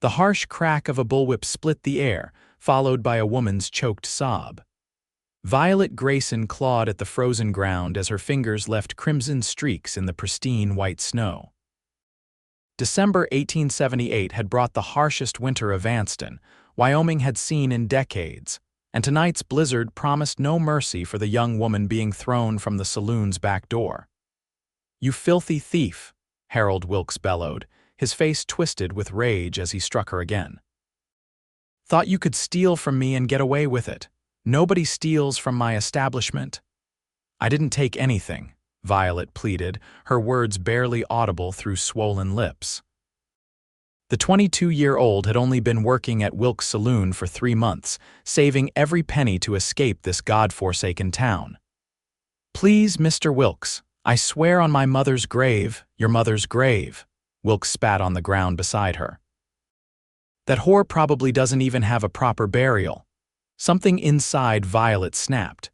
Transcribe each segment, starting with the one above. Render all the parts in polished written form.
The harsh crack of a bullwhip split the air, followed by a woman's choked sob. Violet Grayson clawed at the frozen ground as her fingers left crimson streaks in the pristine white snow. December 1878 had brought the harshest winter Evanston, Wyoming had seen in decades, and tonight's blizzard promised no mercy for the young woman being thrown from the saloon's back door. "You filthy thief," Harold Wilkes bellowed, his face twisted with rage as he struck her again. "Thought you could steal from me and get away with it. Nobody steals from my establishment." "I didn't take anything," Violet pleaded, her words barely audible through swollen lips. The 22-year-old had only been working at Wilkes' saloon for 3 months, saving every penny to escape this God-forsaken town. "Please, Mr. Wilkes, I swear on my mother's grave, your mother's grave," Wilkes spat on the ground beside her. "That whore probably doesn't even have a proper burial." Something inside Violet snapped.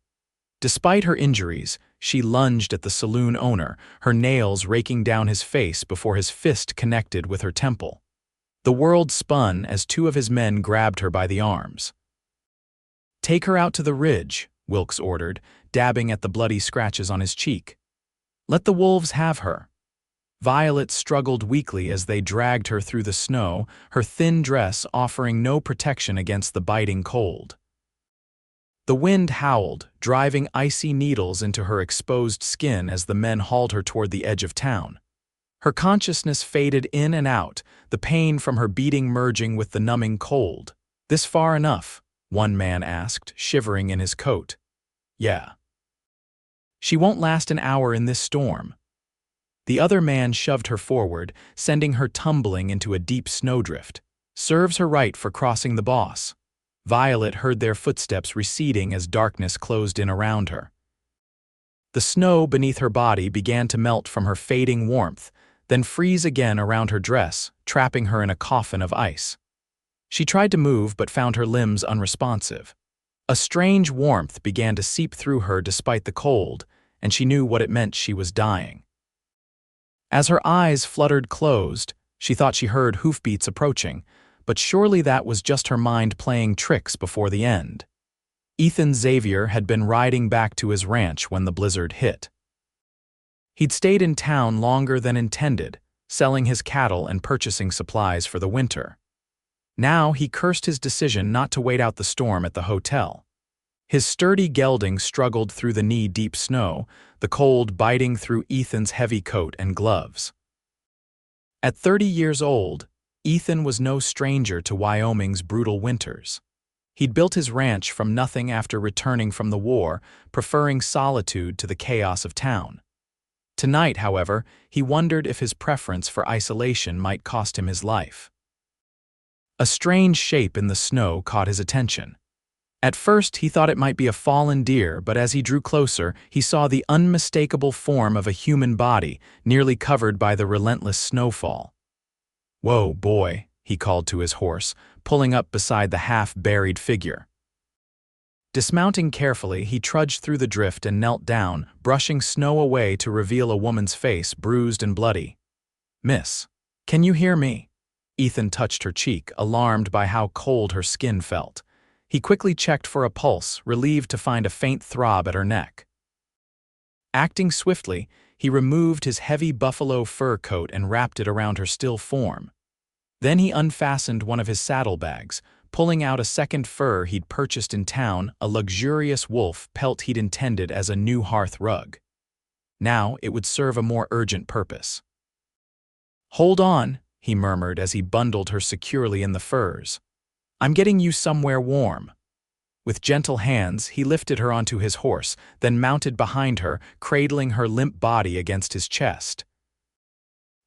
Despite her injuries, she lunged at the saloon owner, her nails raking down his face before his fist connected with her temple. The world spun as 2 of his men grabbed her by the arms. "Take her out to the ridge," Wilkes ordered, dabbing at the bloody scratches on his cheek. "Let the wolves have her." Violet struggled weakly as they dragged her through the snow, her thin dress offering no protection against the biting cold. The wind howled, driving icy needles into her exposed skin as the men hauled her toward the edge of town. Her consciousness faded in and out, the pain from her beating merging with the numbing cold. "This far enough?" one man asked, shivering in his coat. "Yeah." "She won't last an hour in this storm." The other man shoved her forward, sending her tumbling into a deep snowdrift. "Serves her right for crossing the boss." Violet heard their footsteps receding as darkness closed in around her. The snow beneath her body began to melt from her fading warmth, then freeze again around her dress, trapping her in a coffin of ice. She tried to move but found her limbs unresponsive. A strange warmth began to seep through her despite the cold, and she knew what it meant: she was dying. As her eyes fluttered closed, she thought she heard hoofbeats approaching, but surely that was just her mind playing tricks before the end. Ethan Xavier had been riding back to his ranch when the blizzard hit. He'd stayed in town longer than intended, selling his cattle and purchasing supplies for the winter. Now he cursed his decision not to wait out the storm at the hotel. His sturdy gelding struggled through the knee-deep snow, the cold biting through Ethan's heavy coat and gloves. At 30 years old, Ethan was no stranger to Wyoming's brutal winters. He'd built his ranch from nothing after returning from the war, preferring solitude to the chaos of town. Tonight, however, he wondered if his preference for isolation might cost him his life. A strange shape in the snow caught his attention. At first, he thought it might be a fallen deer, but as he drew closer, he saw the unmistakable form of a human body, nearly covered by the relentless snowfall. "Whoa, boy," he called to his horse, pulling up beside the half-buried figure. Dismounting carefully, he trudged through the drift and knelt down, brushing snow away to reveal a woman's face, bruised and bloody. "Miss, can you hear me?" Ethan touched her cheek, alarmed by how cold her skin felt. He quickly checked for a pulse, relieved to find a faint throb at her neck. Acting swiftly, he removed his heavy buffalo fur coat and wrapped it around her still form. Then he unfastened one of his saddlebags, pulling out a second fur he'd purchased in town, a luxurious wolf pelt he'd intended as a new hearth rug. Now it would serve a more urgent purpose. "Hold on," he murmured as he bundled her securely in the furs. "I'm getting you somewhere warm." With gentle hands, he lifted her onto his horse, then mounted behind her, cradling her limp body against his chest.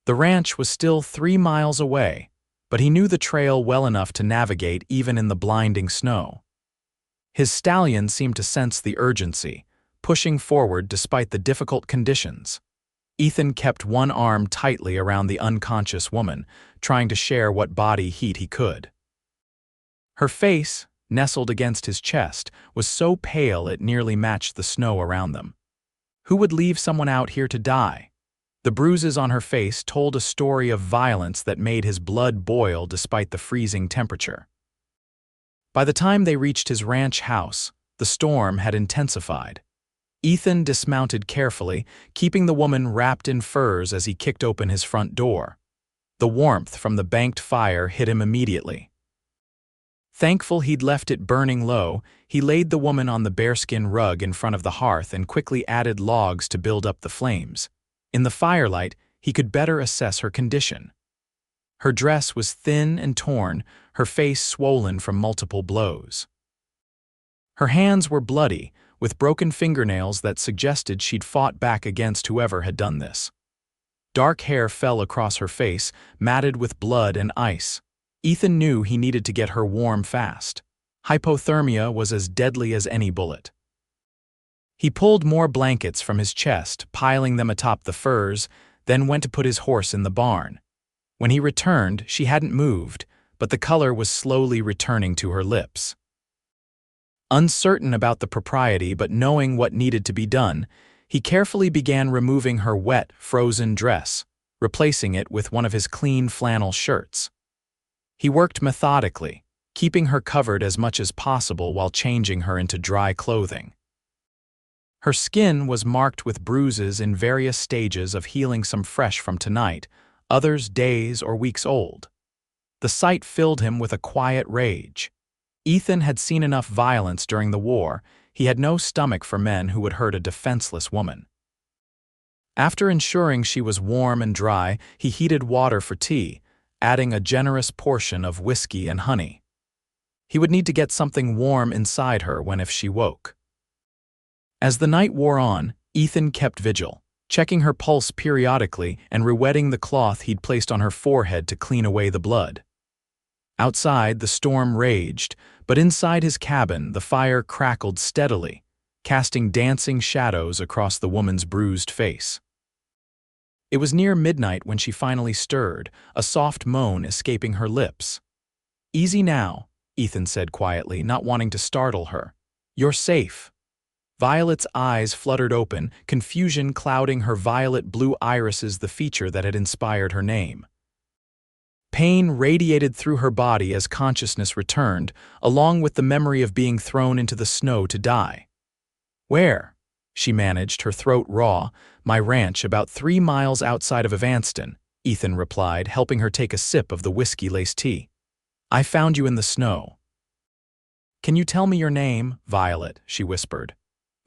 The ranch was still 3 miles away, but he knew the trail well enough to navigate even in the blinding snow. His stallion seemed to sense the urgency, pushing forward despite the difficult conditions. Ethan kept one arm tightly around the unconscious woman, trying to share what body heat he could. Her face, nestled against his chest, was so pale it nearly matched the snow around them. Who would leave someone out here to die? The bruises on her face told a story of violence that made his blood boil despite the freezing temperature. By the time they reached his ranch house, the storm had intensified. Ethan dismounted carefully, keeping the woman wrapped in furs as he kicked open his front door. The warmth from the banked fire hit him immediately. Thankful he'd left it burning low, he laid the woman on the bearskin rug in front of the hearth and quickly added logs to build up the flames. In the firelight, he could better assess her condition. Her dress was thin and torn, her face swollen from multiple blows. Her hands were bloody, with broken fingernails that suggested she'd fought back against whoever had done this. Dark hair fell across her face, matted with blood and ice. Ethan knew he needed to get her warm fast. Hypothermia was as deadly as any bullet. He pulled more blankets from his chest, piling them atop the furs, then went to put his horse in the barn. When he returned, she hadn't moved, but the color was slowly returning to her lips. Uncertain about the propriety but knowing what needed to be done, he carefully began removing her wet, frozen dress, replacing it with one of his clean flannel shirts. He worked methodically, keeping her covered as much as possible while changing her into dry clothing. Her skin was marked with bruises in various stages of healing, some fresh from tonight, others days or weeks old. The sight filled him with a quiet rage. Ethan had seen enough violence during the war. He had no stomach for men who would hurt a defenseless woman. After ensuring she was warm and dry, he heated water for tea, adding a generous portion of whiskey and honey. He would need to get something warm inside her if she woke. As the night wore on, Ethan kept vigil, checking her pulse periodically and re-wetting the cloth he'd placed on her forehead to clean away the blood. Outside, the storm raged, but inside his cabin, the fire crackled steadily, casting dancing shadows across the woman's bruised face. It was near midnight when she finally stirred, a soft moan escaping her lips. "Easy now," Ethan said quietly, not wanting to startle her. "You're safe." Violet's eyes fluttered open, confusion clouding her violet-blue irises, the feature that had inspired her name. Pain radiated through her body as consciousness returned, along with the memory of being thrown into the snow to die. "Where?" she managed, her throat raw. "My ranch, about 3 miles outside of Evanston," Ethan replied, helping her take a sip of the whiskey-laced tea. "I found you in the snow." "Can you tell me your name?" "Violet," she whispered.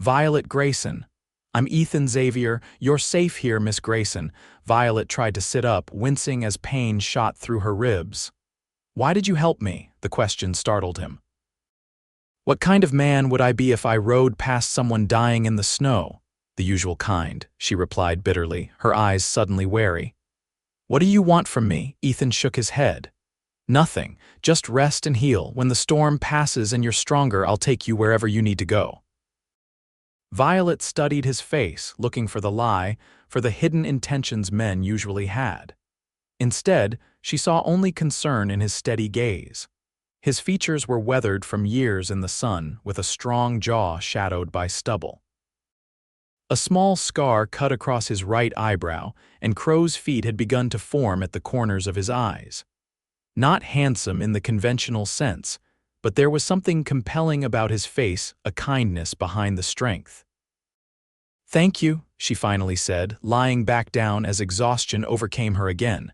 "Violet Grayson. I'm Ethan Xavier. You're safe here, Miss Grayson." Violet tried to sit up, wincing as pain shot through her ribs. "Why did you help me?" The question startled him. "What kind of man would I be if I rode past someone dying in the snow?" "The usual kind," she replied bitterly, her eyes suddenly wary. "What do you want from me?" Ethan shook his head. "Nothing. Just rest and heal. When the storm passes and you're stronger, I'll take you wherever you need to go." Violet studied his face, looking for the lie, for the hidden intentions men usually had. Instead, she saw only concern in his steady gaze. His features were weathered from years in the sun, with a strong jaw shadowed by stubble. A small scar cut across his right eyebrow, and crow's feet had begun to form at the corners of his eyes. Not handsome in the conventional sense, but there was something compelling about his face, a kindness behind the strength. "Thank you," she finally said, lying back down as exhaustion overcame her again.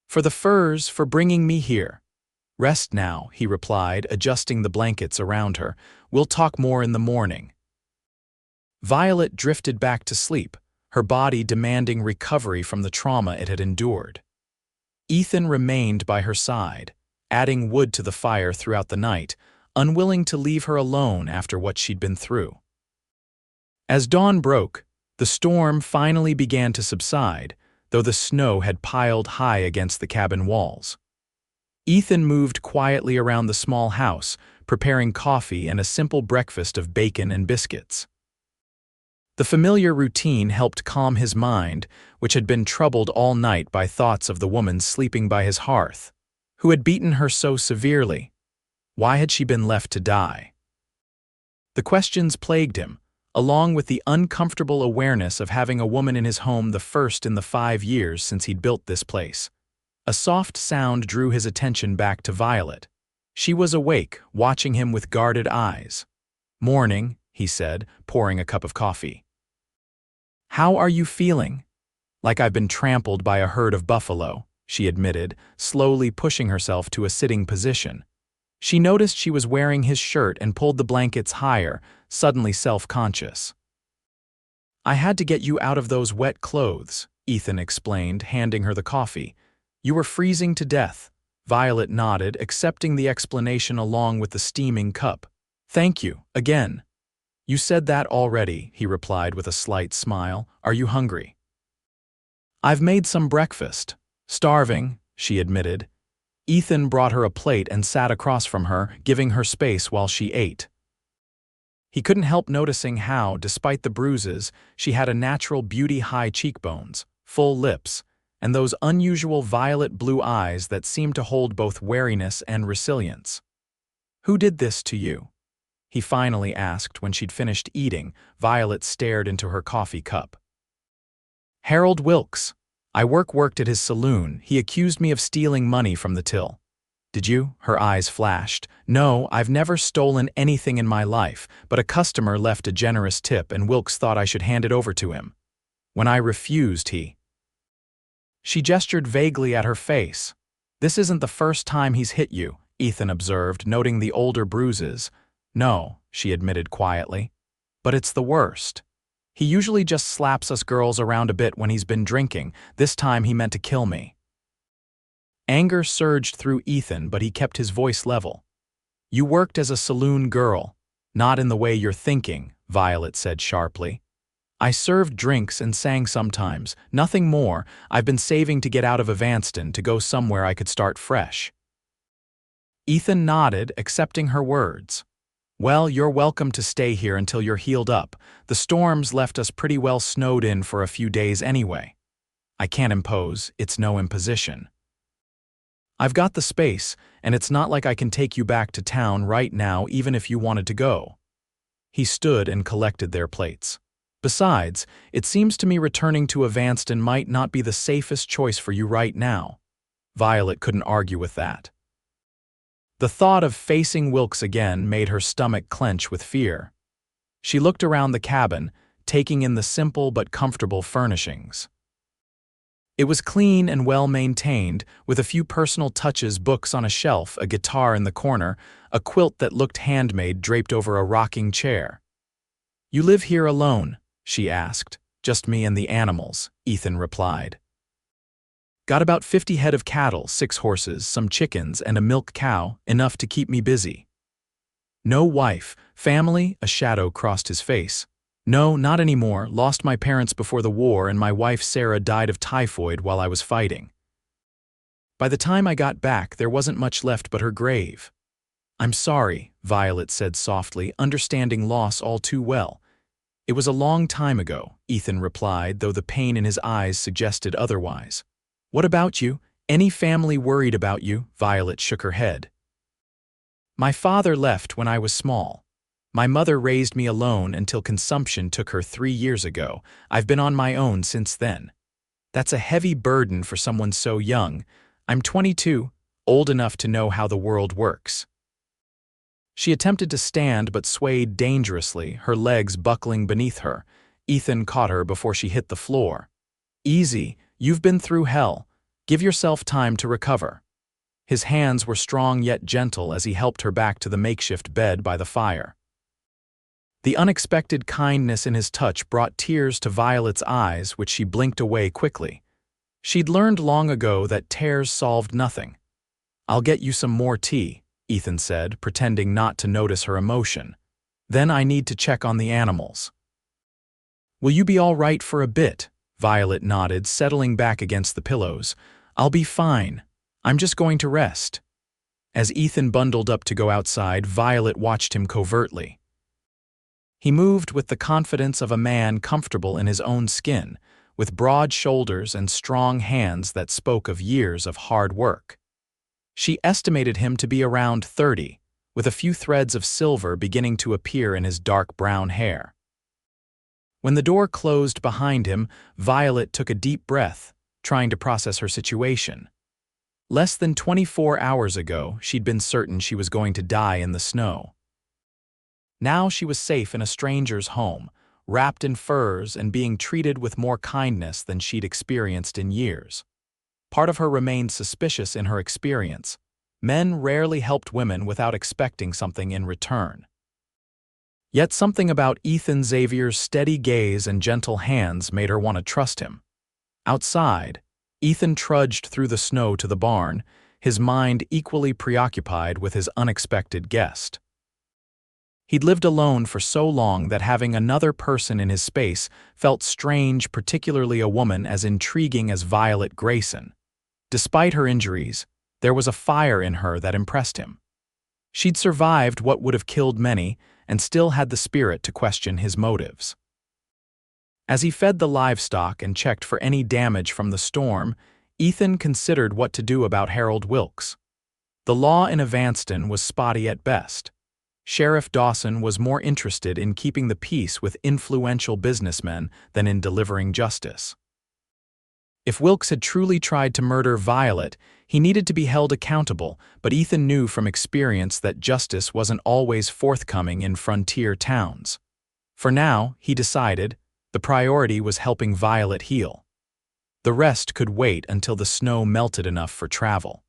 "For the furs, for bringing me here." "Rest now," he replied, adjusting the blankets around her. "We'll talk more in the morning." Violet drifted back to sleep, her body demanding recovery from the trauma it had endured. Ethan remained by her side, adding wood to the fire throughout the night, unwilling to leave her alone after what she'd been through. As dawn broke, the storm finally began to subside, though the snow had piled high against the cabin walls. Ethan moved quietly around the small house, preparing coffee and a simple breakfast of bacon and biscuits. The familiar routine helped calm his mind, which had been troubled all night by thoughts of the woman sleeping by his hearth. Who had beaten her so severely? Why had she been left to die? The questions plagued him, along with the uncomfortable awareness of having a woman in his home the first in the 5 years since he'd built this place. A soft sound drew his attention back to Violet. She was awake, watching him with guarded eyes. "Morning," he said, pouring a cup of coffee. "How are you feeling?" "Like I've been trampled by a herd of buffalo," she admitted, slowly pushing herself to a sitting position. She noticed she was wearing his shirt and pulled the blankets higher, suddenly self-conscious. "I had to get you out of those wet clothes," Ethan explained, handing her the coffee. "You were freezing to death." Violet nodded, accepting the explanation along with the steaming cup. "Thank you, again." "You said that already," he replied with a slight smile. "Are you hungry?" "I've made some breakfast." "Starving," she admitted. Ethan brought her a plate and sat across from her, giving her space while she ate. He couldn't help noticing how, despite the bruises, she had a natural beauty-high cheekbones, full lips, and those unusual violet blue eyes that seemed to hold both wariness and resilience. "Who did this to you?" he finally asked when she'd finished eating. Violet stared into her coffee cup. "Harold Wilkes. I worked at his saloon. He accused me of stealing money from the till." "Did you?" Her eyes flashed. "No, I've never stolen anything in my life, but a customer left a generous tip and Wilkes thought I should hand it over to him. When I refused, he—" She gestured vaguely at her face. "This isn't the first time he's hit you," Ethan observed, noting the older bruises. "No," she admitted quietly. "But it's the worst. He usually just slaps us girls around a bit when he's been drinking. This time he meant to kill me." Anger surged through Ethan, but he kept his voice level. "You worked as a saloon girl. Not in the way you're thinking," Violet said sharply. "I served drinks and sang sometimes, nothing more. I've been saving to get out of Evanston to go somewhere I could start fresh." Ethan nodded, accepting her words. "Well, you're welcome to stay here until you're healed up. The storms left us pretty well snowed in for a few days anyway." "I can't impose, it's no imposition." "I've got the space, and it's not like I can take you back to town right now even if you wanted to go." He stood and collected their plates. "Besides, it seems to me returning to Evanston might not be the safest choice for you right now." Violet couldn't argue with that. The thought of facing Wilkes again made her stomach clench with fear. She looked around the cabin, taking in the simple but comfortable furnishings. It was clean and well-maintained, with a few personal touches: books on a shelf, a guitar in the corner, a quilt that looked handmade draped over a rocking chair. "You live here alone?" she asked. "Just me and the animals," Ethan replied. "Got about 50 head of cattle, 6 horses, some chickens, and a milk cow, enough to keep me busy." "No wife, family?" A shadow crossed his face. "No, not anymore. Lost my parents before the war, and my wife Sarah died of typhoid while I was fighting. By the time I got back, there wasn't much left but her grave." "I'm sorry," Violet said softly, understanding loss all too well. "It was a long time ago," Ethan replied, though the pain in his eyes suggested otherwise. "What about you? Any family worried about you?" Violet shook her head. "My father left when I was small. My mother raised me alone until consumption took her 3 years ago. I've been on my own since then. That's a heavy burden for someone so young. I'm 22, old enough to know how the world works." She attempted to stand but swayed dangerously, her legs buckling beneath her. Ethan caught her before she hit the floor. "Easy, you've been through hell. Give yourself time to recover." His hands were strong yet gentle as he helped her back to the makeshift bed by the fire. The unexpected kindness in his touch brought tears to Violet's eyes, which she blinked away quickly. She'd learned long ago that tears solved nothing. "I'll get you some more tea," Ethan said, pretending not to notice her emotion. "Then I need to check on the animals." "Will you be all right for a bit?" Violet nodded, settling back against the pillows. "I'll be fine. I'm just going to rest." As Ethan bundled up to go outside, Violet watched him covertly. He moved with the confidence of a man comfortable in his own skin, with broad shoulders and strong hands that spoke of years of hard work. She estimated him to be around 30, with a few threads of silver beginning to appear in his dark brown hair. When the door closed behind him, Violet took a deep breath, trying to process her situation. Less than 24 hours ago, she'd been certain she was going to die in the snow. Now she was safe in a stranger's home, wrapped in furs and being treated with more kindness than she'd experienced in years. Part of her remained suspicious in her experience. Men rarely helped women without expecting something in return. Yet something about Ethan Xavier's steady gaze and gentle hands made her want to trust him. Outside, Ethan trudged through the snow to the barn, his mind equally preoccupied with his unexpected guest. He'd lived alone for so long that having another person in his space felt strange, particularly a woman as intriguing as Violet Grayson. Despite her injuries, there was a fire in her that impressed him. She'd survived what would have killed many and still had the spirit to question his motives. As he fed the livestock and checked for any damage from the storm, Ethan considered what to do about Harold Wilkes. The law in Evanston was spotty at best. Sheriff Dawson was more interested in keeping the peace with influential businessmen than in delivering justice. If Wilkes had truly tried to murder Violet, he needed to be held accountable, but Ethan knew from experience that justice wasn't always forthcoming in frontier towns. For now, he decided, the priority was helping Violet heal. The rest could wait until the snow melted enough for travel.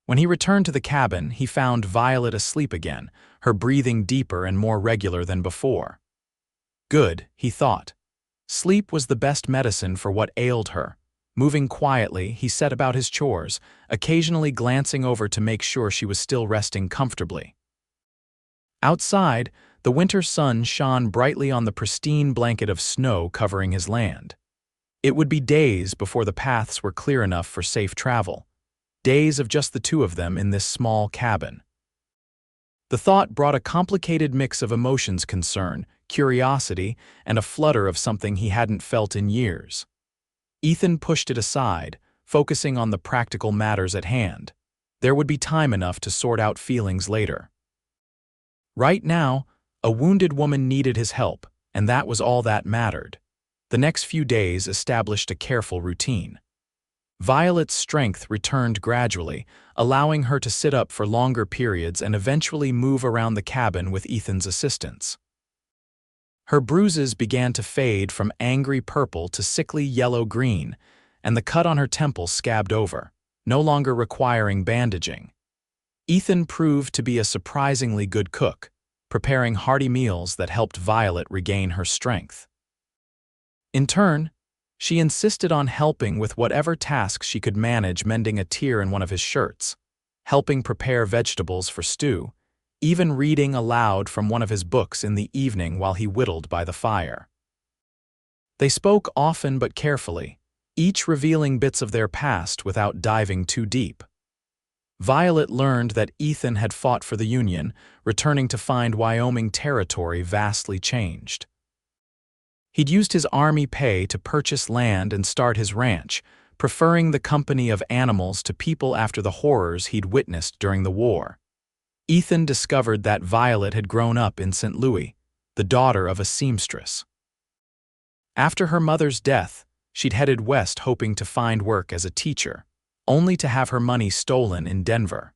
When he returned to the cabin, he found Violet asleep again, her breathing deeper and more regular than before. Good, he thought. Sleep was the best medicine for what ailed her. Moving quietly, he set about his chores, occasionally glancing over to make sure she was still resting comfortably. Outside, the winter sun shone brightly on the pristine blanket of snow covering his land. It would be days before the paths were clear enough for safe travel. Days of just the two of them in this small cabin. The thought brought a complicated mix of emotions: concern, curiosity, and a flutter of something he hadn't felt in years. Ethan pushed it aside, focusing on the practical matters at hand. There would be time enough to sort out feelings later. Right now, a wounded woman needed his help, and that was all that mattered. The next few days established a careful routine. Violet's strength returned gradually, allowing her to sit up for longer periods and eventually move around the cabin with Ethan's assistance. Her bruises began to fade from angry purple to sickly yellow-green, and the cut on her temple scabbed over, no longer requiring bandaging. Ethan proved to be a surprisingly good cook, preparing hearty meals that helped Violet regain her strength. In turn, she insisted on helping with whatever tasks she could manage, mending a tear in one of his shirts, helping prepare vegetables for stew, even reading aloud from one of his books in the evening while he whittled by the fire. They spoke often but carefully, each revealing bits of their past without diving too deep. Violet learned that Ethan had fought for the Union, returning to find Wyoming territory vastly changed. He'd used his army pay to purchase land and start his ranch, preferring the company of animals to people after the horrors he'd witnessed during the war. Ethan discovered that Violet had grown up in St. Louis, the daughter of a seamstress. After her mother's death, she'd headed west hoping to find work as a teacher, only to have her money stolen in Denver.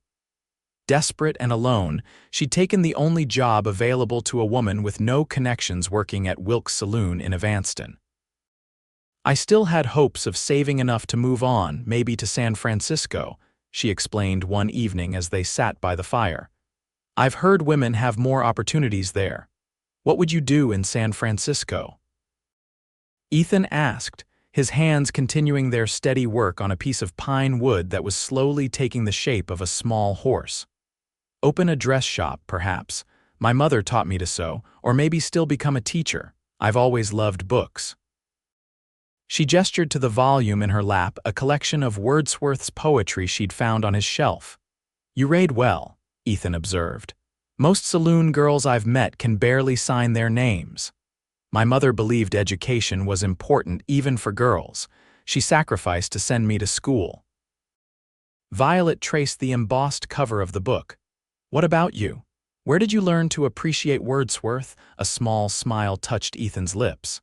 Desperate and alone, she'd taken the only job available to a woman with no connections working at Wilkes' Saloon in Evanston. "I still had hopes of saving enough to move on, maybe to San Francisco," she explained one evening as they sat by the fire. "I've heard women have more opportunities there. What would you do in San Francisco?" Ethan asked, his hands continuing their steady work on a piece of pine wood that was slowly taking the shape of a small horse. "Open a dress shop, perhaps. My mother taught me to sew, or maybe still become a teacher. I've always loved books." She gestured to the volume in her lap, a collection of Wordsworth's poetry she'd found on his shelf. "You read well," Ethan observed. "Most saloon girls I've met can barely sign their names. My mother believed education was important even for girls. She sacrificed to send me to school." Violet traced the embossed cover of the book. "What about you? Where did you learn to appreciate Wordsworth? A small smile touched Ethan's lips.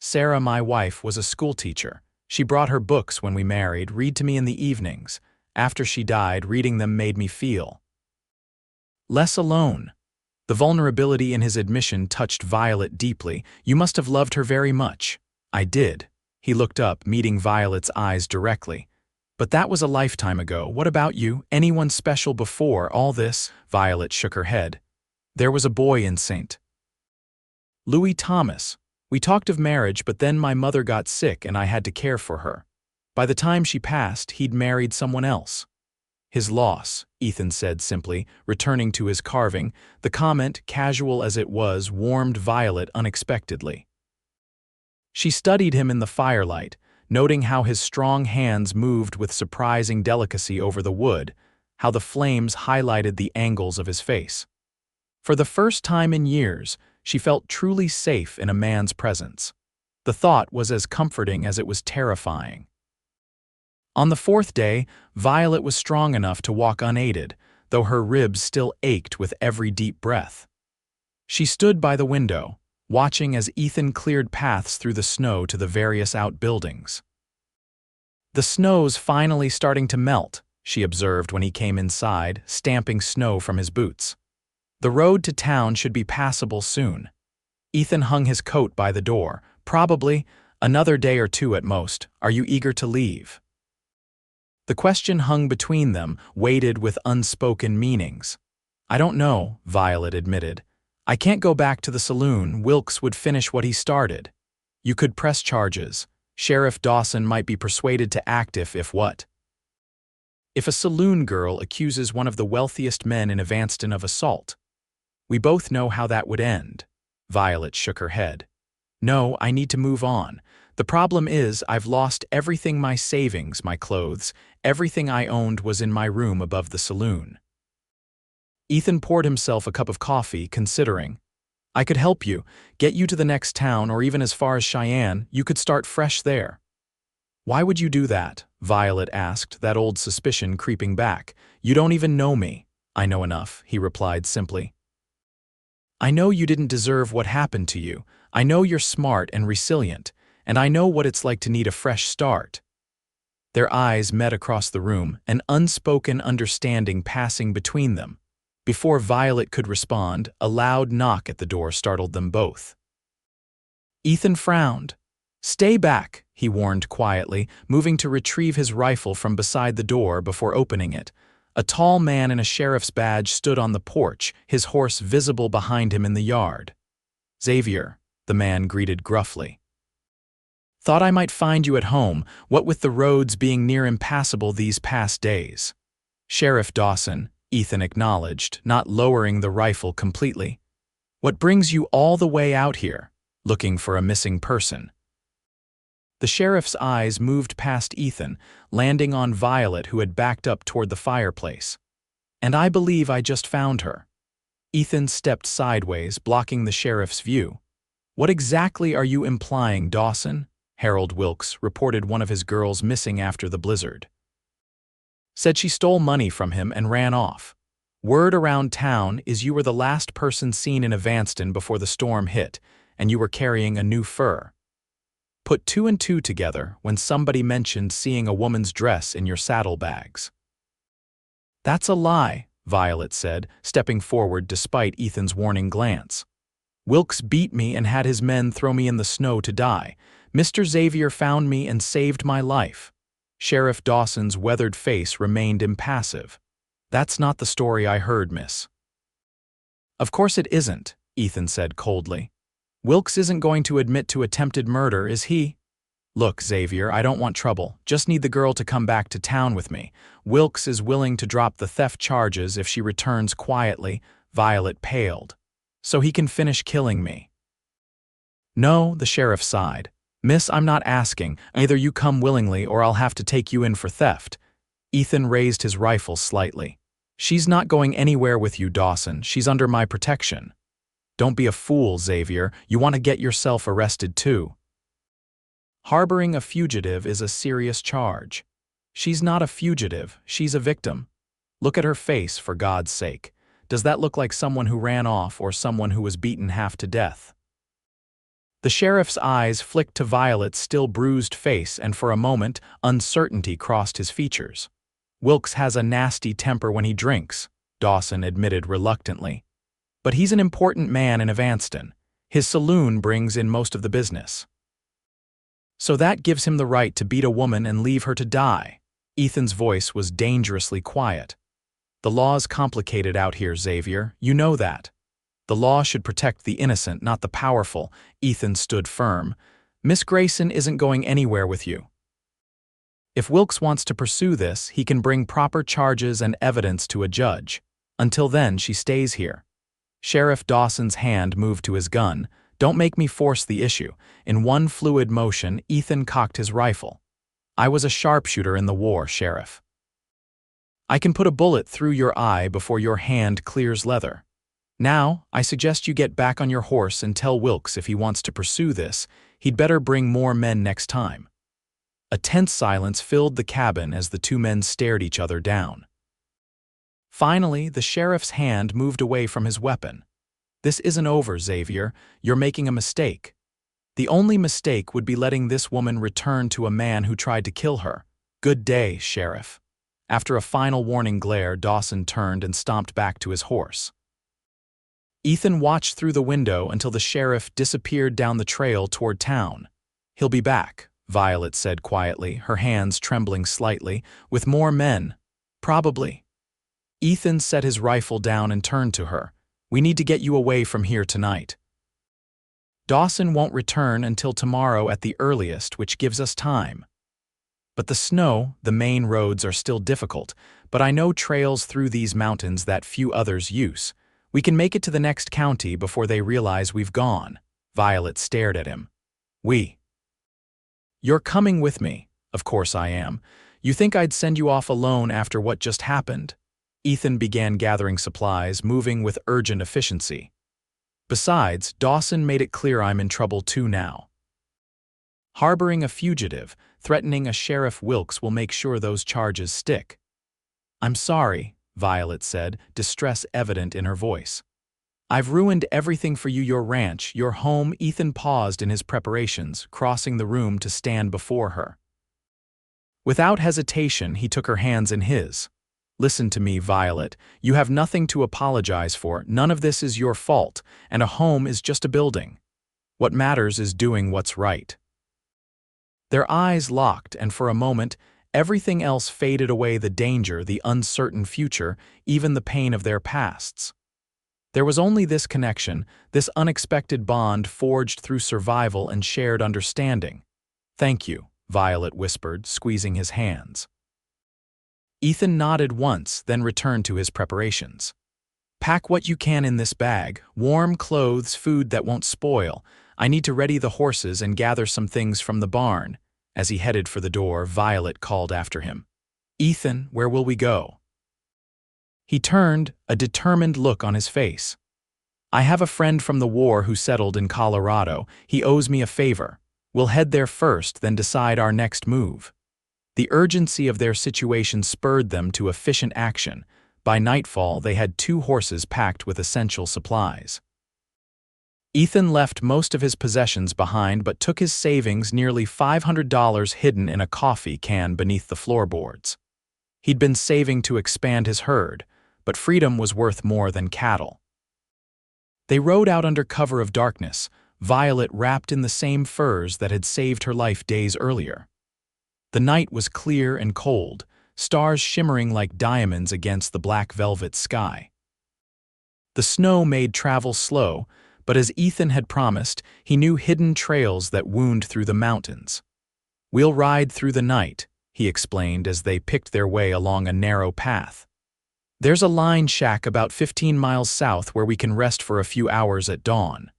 Sarah, my wife, was a schoolteacher. She brought her books when we married, read to me in the evenings. After she died, reading them made me feel less alone. The vulnerability in his admission touched Violet deeply. You must have loved her very much. I did. He looked up, meeting Violet's eyes directly. But that was a lifetime ago. What about you? Anyone special before all this? Violet shook her head. There was a boy in St. Louis Thomas. We talked of marriage, but then my mother got sick and I had to care for her. By the time she passed, he'd married someone else. His loss, Ethan said simply, returning to his carving. The comment, casual as it was, warmed Violet unexpectedly. She studied him in the firelight, noting how his strong hands moved with surprising delicacy over the wood, how the flames highlighted the angles of his face. For the first time in years, she felt truly safe in a man's presence. The thought was as comforting as it was terrifying. On the fourth day, Violet was strong enough to walk unaided, though her ribs still ached with every deep breath. She stood by the window, watching as Ethan cleared paths through the snow to the various outbuildings. The snow's finally starting to melt, she observed when he came inside, stamping snow from his boots. The road to town should be passable soon. Ethan hung his coat by the door. Probably. Another day or two at most. Are you eager to leave? The question hung between them, weighted with unspoken meanings. I don't know, Violet admitted. I can't go back to the saloon. Wilkes would finish what he started. You could press charges. Sheriff Dawson might be persuaded to act if what? If a saloon girl accuses one of the wealthiest men in Evanston of assault. We both know how that would end. Violet shook her head. No, I need to move on. The problem is I've lost everything, my savings, my clothes, everything I owned was in my room above the saloon. Ethan poured himself a cup of coffee, considering. I could help you, get you to the next town or even as far as Cheyenne. You could start fresh there. Why would you do that? Violet asked, that old suspicion creeping back. You don't even know me. I know enough, he replied simply. I know you didn't deserve what happened to you. I know you're smart and resilient, and I know what it's like to need a fresh start. Their eyes met across the room, an unspoken understanding passing between them. Before Violet could respond, a loud knock at the door startled them both. Ethan frowned. Stay back, he warned quietly, moving to retrieve his rifle from beside the door before opening it. A tall man in a sheriff's badge stood on the porch, his horse visible behind him in the yard. Xavier, the man greeted gruffly. Thought I might find you at home, what with the roads being near impassable these past days. Sheriff Dawson, Ethan acknowledged, not lowering the rifle completely. What brings you all the way out here, looking for a missing person? The sheriff's eyes moved past Ethan, landing on Violet, who had backed up toward the fireplace. And I believe I just found her. Ethan stepped sideways, blocking the sheriff's view. What exactly are you implying, Dawson? Harold Wilkes reported one of his girls missing after the blizzard. Said she stole money from him and ran off. Word around town is you were the last person seen in Evanston before the storm hit, and you were carrying a new fur. Put two and two together when somebody mentioned seeing a woman's dress in your saddlebags. That's a lie, Violet said, stepping forward despite Ethan's warning glance. Wilkes beat me and had his men throw me in the snow to die. Mr. Xavier found me and saved my life. Sheriff Dawson's weathered face remained impassive. That's not the story I heard, miss. Of course it isn't, Ethan said coldly. Wilkes isn't going to admit to attempted murder, is he? Look, Xavier, I don't want trouble. Just need the girl to come back to town with me. Wilkes is willing to drop the theft charges if she returns quietly. Violet paled. So he can finish killing me. No, the sheriff sighed. Miss, I'm not asking. Either you come willingly or I'll have to take you in for theft. Ethan raised his rifle slightly. She's not going anywhere with you, Dawson. She's under my protection. Don't be a fool, Xavier. You want to get yourself arrested too. Harboring a fugitive is a serious charge. She's not a fugitive, she's a victim. Look at her face, for God's sake. Does that look like someone who ran off or someone who was beaten half to death?" The sheriff's eyes flicked to Violet's still bruised face, and for a moment, uncertainty crossed his features. "Wilkes has a nasty temper when he drinks," Dawson admitted reluctantly. "But he's an important man in Evanston. His saloon brings in most of the business. So that gives him the right to beat a woman and leave her to die." Ethan's voice was dangerously quiet. "The law's complicated out here, Xavier. You know that. The law should protect the innocent, not the powerful." Ethan stood firm. "Miss Grayson isn't going anywhere with you. If Wilkes wants to pursue this, he can bring proper charges and evidence to a judge. Until then, she stays here." Sheriff Dawson's hand moved to his gun. "Don't make me force the issue." In one fluid motion, Ethan cocked his rifle. "I was a sharpshooter in the war, Sheriff. I can put a bullet through your eye before your hand clears leather. Now, I suggest you get back on your horse and tell Wilkes if he wants to pursue this, he'd better bring more men next time." A tense silence filled the cabin as the two men stared each other down. Finally, the sheriff's hand moved away from his weapon. "This isn't over, Xavier. You're making a mistake. The only mistake would be letting this woman return to a man who tried to kill her. Good day, Sheriff." After a final warning glare, Dawson turned and stomped back to his horse. Ethan watched through the window until the sheriff disappeared down the trail toward town. "He'll be back," Violet said quietly, her hands trembling slightly. "With more men. Probably." Ethan set his rifle down and turned to her. "We need to get you away from here tonight. Dawson won't return until tomorrow at the earliest, which gives us time. But the snow, the main roads are still difficult, but I know trails through these mountains that few others use. We can make it to the next county before they realize we've gone." Violet stared at him. "We? You're coming with me." "Of course I am. You think I'd send you off alone after what just happened?" Ethan began gathering supplies, moving with urgent efficiency. "Besides, Dawson made it clear I'm in trouble too now. Harboring a fugitive, threatening a Sheriff Wilkes will make sure those charges stick." "I'm sorry," Violet said, distress evident in her voice. "I've ruined everything for you, your ranch, your home." Ethan paused in his preparations, crossing the room to stand before her. Without hesitation, he took her hands in his. "Listen to me, Violet. You have nothing to apologize for. None of this is your fault, and a home is just a building. What matters is doing what's right." Their eyes locked, and for a moment, everything else faded away: the danger, the uncertain future, even the pain of their pasts. There was only this connection, this unexpected bond forged through survival and shared understanding. "Thank you," Violet whispered, squeezing his hands. Ethan nodded once, then returned to his preparations. "Pack what you can in this bag: warm clothes, food that won't spoil. I need to ready the horses and gather some things from the barn." As he headed for the door, Violet called after him. "Ethan, where will we go?" He turned, a determined look on his face. "I have a friend from the war who settled in Colorado. He owes me a favor. We'll head there first, then decide our next move." The urgency of their situation spurred them to efficient action. By nightfall, they had 2 horses packed with essential supplies. Ethan left most of his possessions behind but took his savings, nearly $500, hidden in a coffee can beneath the floorboards. He'd been saving to expand his herd, but freedom was worth more than cattle. They rode out under cover of darkness, Violet wrapped in the same furs that had saved her life days earlier. The night was clear and cold, stars shimmering like diamonds against the black velvet sky. The snow made travel slow, but as Ethan had promised, he knew hidden trails that wound through the mountains. "We'll ride through the night," he explained as they picked their way along a narrow path. "There's a line shack about 15 miles south where we can rest for a few hours at dawn.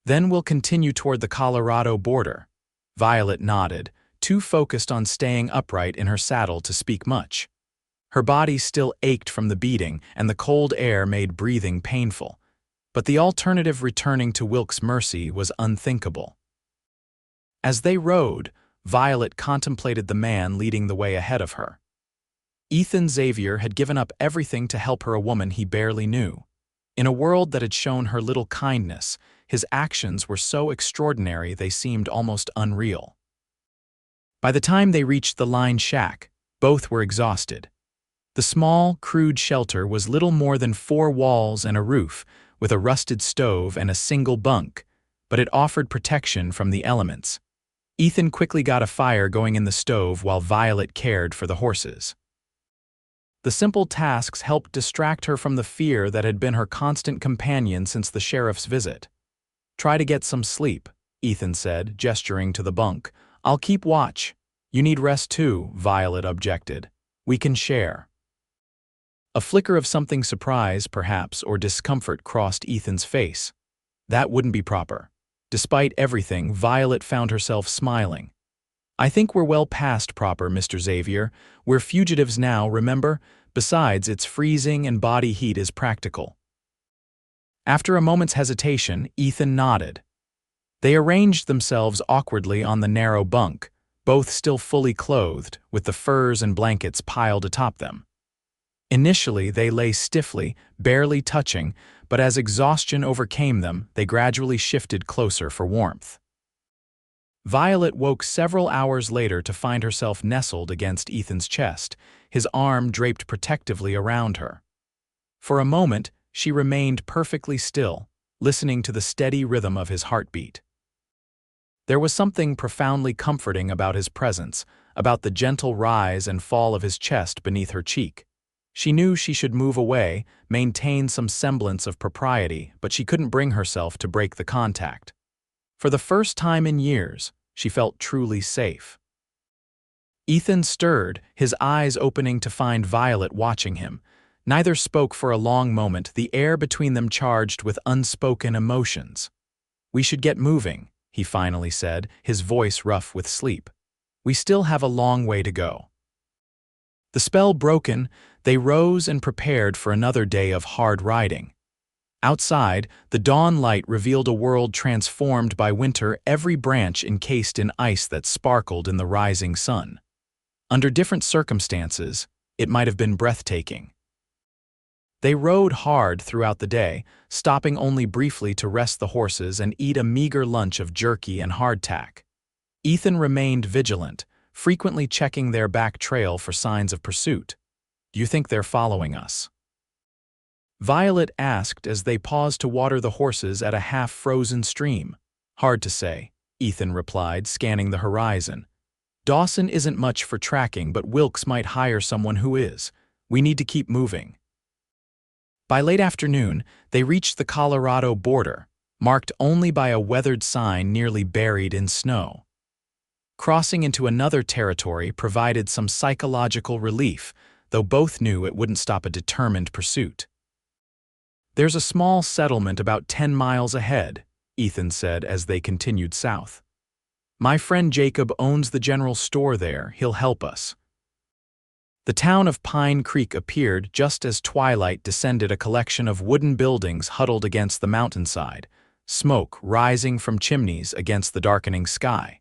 Then we'll continue toward the Colorado border." Violet nodded, too focused on staying upright in her saddle to speak much. Her body still ached from the beating, and the cold air made breathing painful. But the alternative, returning to Wilkes' mercy, was unthinkable. As they rode, Violet contemplated the man leading the way ahead of her. Ethan Xavier had given up everything to help her, a woman he barely knew. In a world that had shown her little kindness, his actions were so extraordinary they seemed almost unreal. By the time they reached the lined shack, both were exhausted. The small, crude shelter was little more than 4 walls and a roof, with a rusted stove and a single bunk, but it offered protection from the elements. Ethan quickly got a fire going in the stove while Violet cared for the horses. The simple tasks helped distract her from the fear that had been her constant companion since the sheriff's visit. "Try to get some sleep," Ethan said, gesturing to the bunk. "I'll keep watch." "You need rest too," Violet objected. "We can share." A flicker of something surprise, perhaps, or discomfort crossed Ethan's face. That wouldn't be proper. Despite everything, Violet found herself smiling. "I think we're well past proper, Mr. Xavier. We're fugitives now, remember? Besides, it's freezing and body heat is practical." After a moment's hesitation, Ethan nodded. They arranged themselves awkwardly on the narrow bunk, both still fully clothed, with the furs and blankets piled atop them. Initially, they lay stiffly, barely touching, but as exhaustion overcame them, they gradually shifted closer for warmth. Violet woke several hours later to find herself nestled against Ethan's chest, his arm draped protectively around her. For a moment, she remained perfectly still, listening to the steady rhythm of his heartbeat. There was something profoundly comforting about his presence, about the gentle rise and fall of his chest beneath her cheek. She knew she should move away, maintain some semblance of propriety, but she couldn't bring herself to break the contact. For the first time in years, she felt truly safe. Ethan stirred, his eyes opening to find Violet watching him. Neither spoke for a long moment, the air between them charged with unspoken emotions. "We should get moving," he finally said, his voice rough with sleep. "We still have a long way to go." The spell broken, they rose and prepared for another day of hard riding. Outside, the dawn light revealed a world transformed by winter, every branch encased in ice that sparkled in the rising sun. Under different circumstances, it might have been breathtaking. They rode hard throughout the day, stopping only briefly to rest the horses and eat a meager lunch of jerky and hardtack. Ethan remained vigilant, frequently checking their back trail for signs of pursuit. "Do you think they're following us?" Violet asked as they paused to water the horses at a half-frozen stream. "Hard to say," Ethan replied, scanning the horizon. "Dawson isn't much for tracking, but Wilkes might hire someone who is. We need to keep moving." By late afternoon, they reached the Colorado border, marked only by a weathered sign nearly buried in snow. Crossing into another territory provided some psychological relief, though both knew it wouldn't stop a determined pursuit. "There's a small settlement about 10 miles ahead," Ethan said as they continued south. "My friend Jacob owns the general store there. He'll help us." The town of Pine Creek appeared just as twilight descended, a collection of wooden buildings huddled against the mountainside, smoke rising from chimneys against the darkening sky.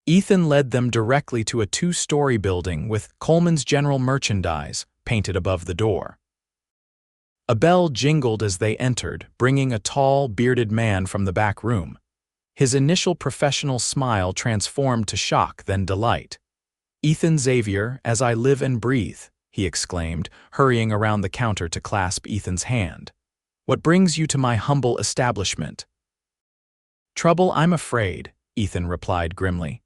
Ethan led them directly to a 2-story building with Coleman's General Merchandise painted above the door. A bell jingled as they entered, bringing a tall, bearded man from the back room. His initial professional smile transformed to shock, then delight. "Ethan Xavier, as I live and breathe," he exclaimed, hurrying around the counter to clasp Ethan's hand. "What brings you to my humble establishment?" "Trouble, I'm afraid," Ethan replied grimly.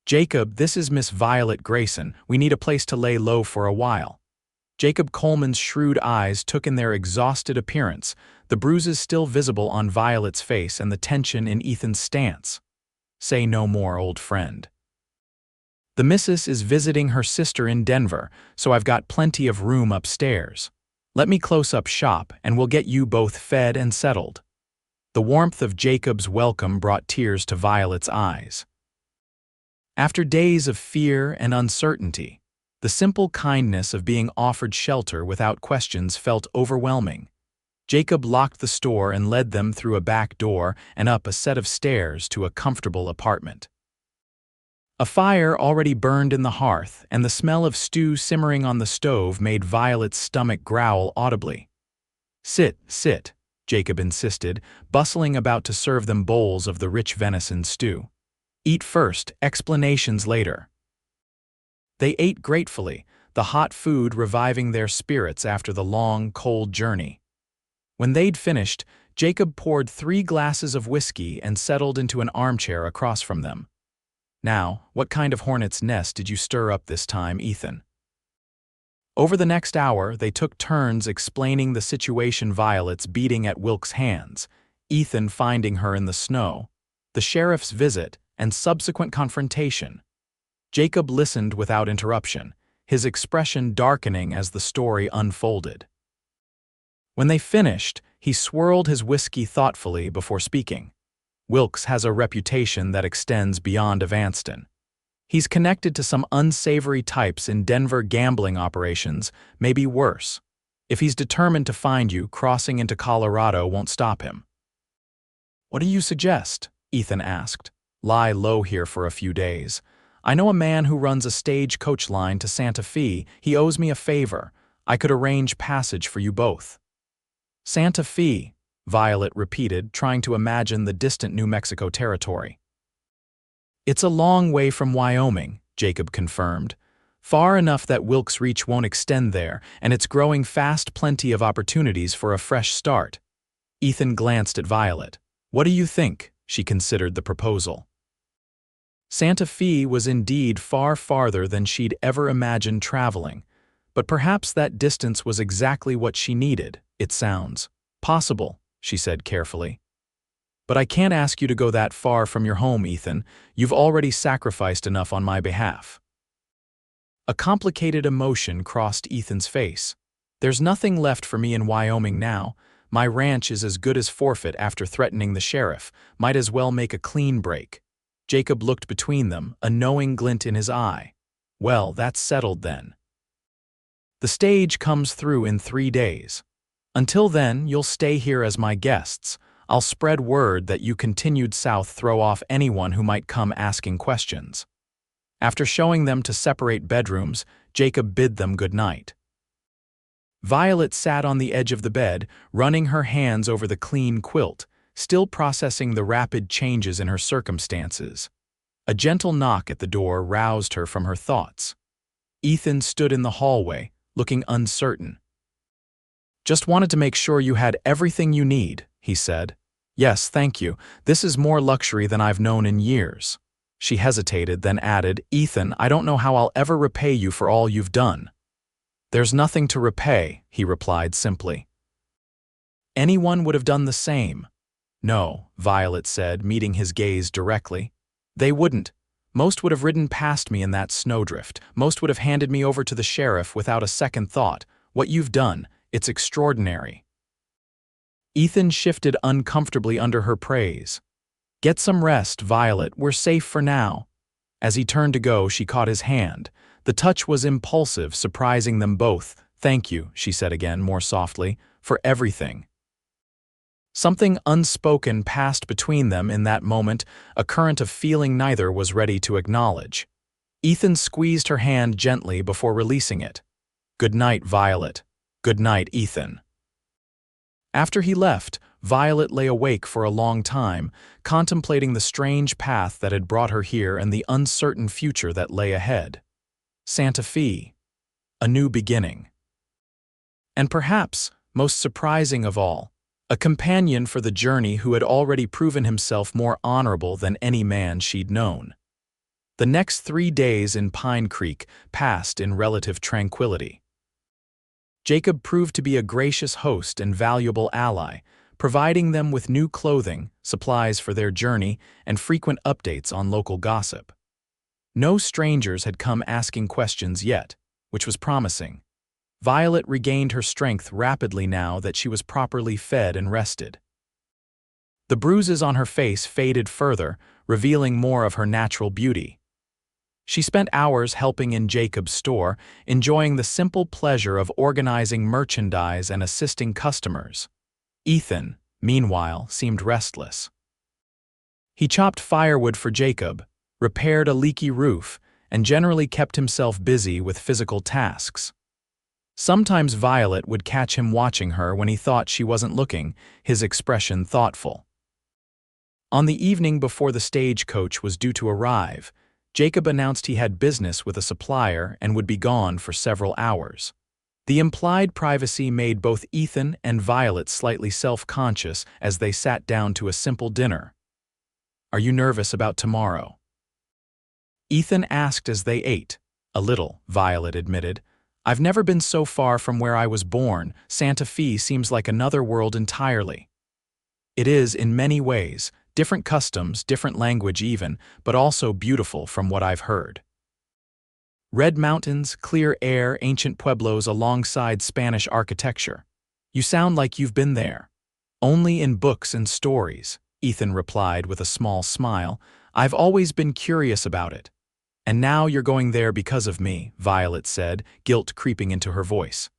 "Jacob, this is Miss Violet Grayson. We need a place to lay low for a while." Jacob Coleman's shrewd eyes took in their exhausted appearance, the bruises still visible on Violet's face and the tension in Ethan's stance. "Say no more, old friend. The missus is visiting her sister in Denver, so I've got plenty of room upstairs. Let me close up shop, and we'll get you both fed and settled." The warmth of Jacob's welcome brought tears to Violet's eyes. After days of fear and uncertainty, the simple kindness of being offered shelter without questions felt overwhelming. Jacob locked the store and led them through a back door and up a set of stairs to a comfortable apartment. A fire already burned in the hearth, and the smell of stew simmering on the stove made Violet's stomach growl audibly. "Sit, sit," Jacob insisted, bustling about to serve them bowls of the rich venison stew. "Eat first, explanations later." They ate gratefully, the hot food reviving their spirits after the long, cold journey. When they'd finished, Jacob poured 3 glasses of whiskey and settled into an armchair across from them. "Now, what kind of hornet's nest did you stir up this time, Ethan?" Over the next hour, they took turns explaining the situation: Violet's beating at Wilkes' hands, Ethan finding her in the snow, the sheriff's visit, and subsequent confrontation. Jacob listened without interruption, his expression darkening as the story unfolded. When they finished, he swirled his whiskey thoughtfully before speaking. "Wilkes has a reputation that extends beyond Evanston. He's connected to some unsavory types in Denver gambling operations, maybe worse. If he's determined to find you, crossing into Colorado won't stop him." "What do you suggest?" Ethan asked. "Lie low here for a few days. I know a man who runs a stagecoach line to Santa Fe. He owes me a favor. I could arrange passage for you both." "Santa Fe," Violet repeated, trying to imagine the distant New Mexico territory. "It's a long way from Wyoming," Jacob confirmed. "Far enough that Wilkes' reach won't extend there, and it's growing fast. Plenty of opportunities for a fresh start." Ethan glanced at Violet. "What do you think?" She considered the proposal. Santa Fe was indeed far farther than she'd ever imagined traveling, but perhaps that distance was exactly what she needed. "It sounds possible," she said carefully. "But I can't ask you to go that far from your home, Ethan. You've already sacrificed enough on my behalf." A complicated emotion crossed Ethan's face. "There's nothing left for me in Wyoming now. My ranch is as good as forfeit after threatening the sheriff. Might as well make a clean break." Jacob looked between them, a knowing glint in his eye. "Well, that's settled then. The stage comes through in 3 days. Until then, you'll stay here as my guests. I'll spread word that you continued south, throw off anyone who might come asking questions." After showing them to separate bedrooms, Jacob bid them good night. Violet sat on the edge of the bed, running her hands over the clean quilt, still processing the rapid changes in her circumstances. A gentle knock at the door roused her from her thoughts. Ethan stood in the hallway, looking uncertain. "Just wanted to make sure you had everything you need," he said. "Yes, thank you. This is more luxury than I've known in years." She hesitated, then added, "Ethan, I don't know how I'll ever repay you for all you've done." "There's nothing to repay," he replied simply. "Anyone would have done the same." "No," Violet said, meeting his gaze directly. "They wouldn't. Most would have ridden past me in that snowdrift. Most would have handed me over to the sheriff without a second thought. What you've done, it's extraordinary." Ethan shifted uncomfortably under her praise. "Get some rest, Violet. We're safe for now." As he turned to go, she caught his hand. The touch was impulsive, surprising them both. "Thank you," she said again, more softly, "for everything." Something unspoken passed between them in that moment, a current of feeling neither was ready to acknowledge. Ethan squeezed her hand gently before releasing it. "Good night, Violet. Good night, Ethan." After he left, Violet lay awake for a long time, contemplating the strange path that had brought her here and the uncertain future that lay ahead. Santa Fe. A new beginning. And perhaps, most surprising of all, a companion for the journey who had already proven himself more honorable than any man she'd known. The next 3 days in Pine Creek passed in relative tranquility. Jacob proved to be a gracious host and valuable ally, providing them with new clothing, supplies for their journey, and frequent updates on local gossip. No strangers had come asking questions yet, which was promising. Violet regained her strength rapidly now that she was properly fed and rested. The bruises on her face faded further, revealing more of her natural beauty. She spent hours helping in Jacob's store, enjoying the simple pleasure of organizing merchandise and assisting customers. Ethan, meanwhile, seemed restless. He chopped firewood for Jacob, repaired a leaky roof, and generally kept himself busy with physical tasks. Sometimes Violet would catch him watching her when he thought she wasn't looking, his expression thoughtful. On the evening before the stagecoach was due to arrive, Jacob announced he had business with a supplier and would be gone for several hours. The implied privacy made both Ethan and Violet slightly self-conscious as they sat down to a simple dinner. "Are you nervous about tomorrow?" Ethan asked as they ate. "A little," Violet admitted. "I've never been so far from where I was born. Santa Fe seems like another world entirely." "It is in many ways. Different customs, different language even, but also beautiful from what I've heard. Red mountains, clear air, ancient pueblos alongside Spanish architecture. You sound like you've been there." "Only in books and stories," Ethan replied with a small smile. "I've always been curious about it." "And now you're going there because of me," Violet said, guilt creeping into her voice.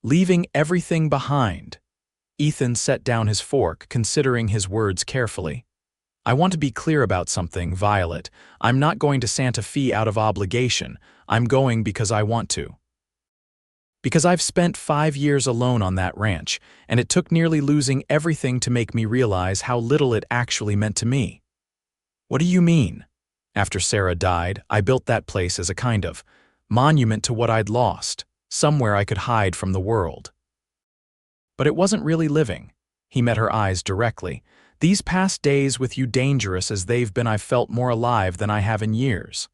"Leaving everything behind." Ethan set down his fork, considering his words carefully. "I want to be clear about something, Violet. I'm not going to Santa Fe out of obligation. I'm going because I want to. Because I've spent 5 years alone on that ranch, and it took nearly losing everything to make me realize how little it actually meant to me." "What do you mean?" "After Sarah died, I built that place as a kind of monument to what I'd lost, somewhere I could hide from the world." "But it wasn't really living." He met her eyes directly. "These past days with you, dangerous as they've been, I've felt more alive than I have in years."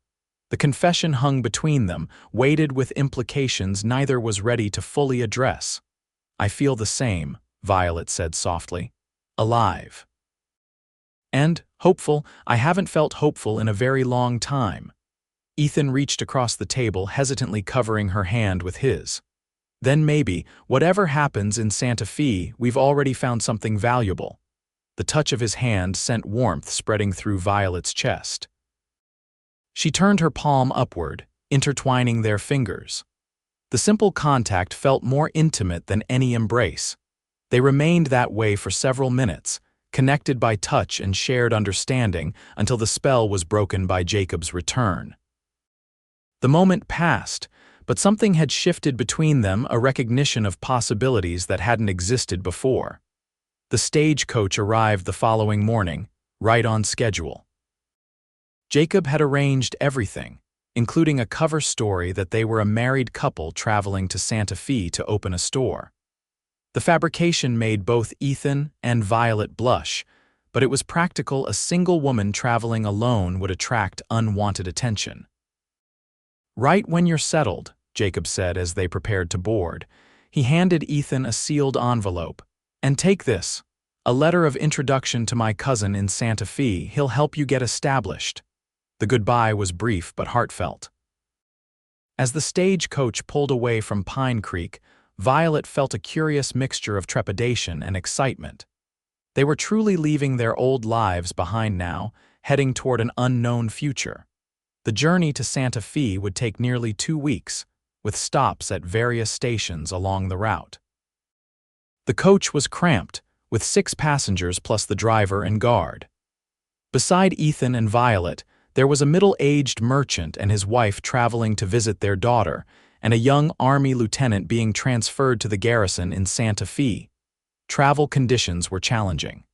The confession hung between them, weighted with implications neither was ready to fully address. "I feel the same," Violet said softly. "Alive. And hopeful. I haven't felt hopeful in a very long time." Ethan reached across the table, hesitantly covering her hand with his. "Then maybe, whatever happens in Santa Fe, we've already found something valuable." The touch of his hand sent warmth spreading through Violet's chest. She turned her palm upward, intertwining their fingers. The simple contact felt more intimate than any embrace. They remained that way for several minutes, connected by touch and shared understanding, until the spell was broken by Jacob's return. The moment passed, but something had shifted between them, a recognition of possibilities that hadn't existed before. The stagecoach arrived the following morning, right on schedule. Jacob had arranged everything, including a cover story that they were a married couple traveling to Santa Fe to open a store. The fabrication made both Ethan and Violet blush, but it was practical. A single woman traveling alone would attract unwanted attention. "Right when you're settled," Jacob said as they prepared to board. He handed Ethan a sealed envelope. "And take this. A letter of introduction to my cousin in Santa Fe. He'll help you get established." The goodbye was brief but heartfelt. As the stagecoach pulled away from Pine Creek, Violet felt a curious mixture of trepidation and excitement. They were truly leaving their old lives behind now, heading toward an unknown future. The journey to Santa Fe would take nearly 2 weeks, with stops at various stations along the route. The coach was cramped, with 6 passengers plus the driver and guard. Beside Ethan and Violet, there was a middle-aged merchant and his wife traveling to visit their daughter, and a young Army lieutenant being transferred to the garrison in Santa Fe. Travel conditions were challenging.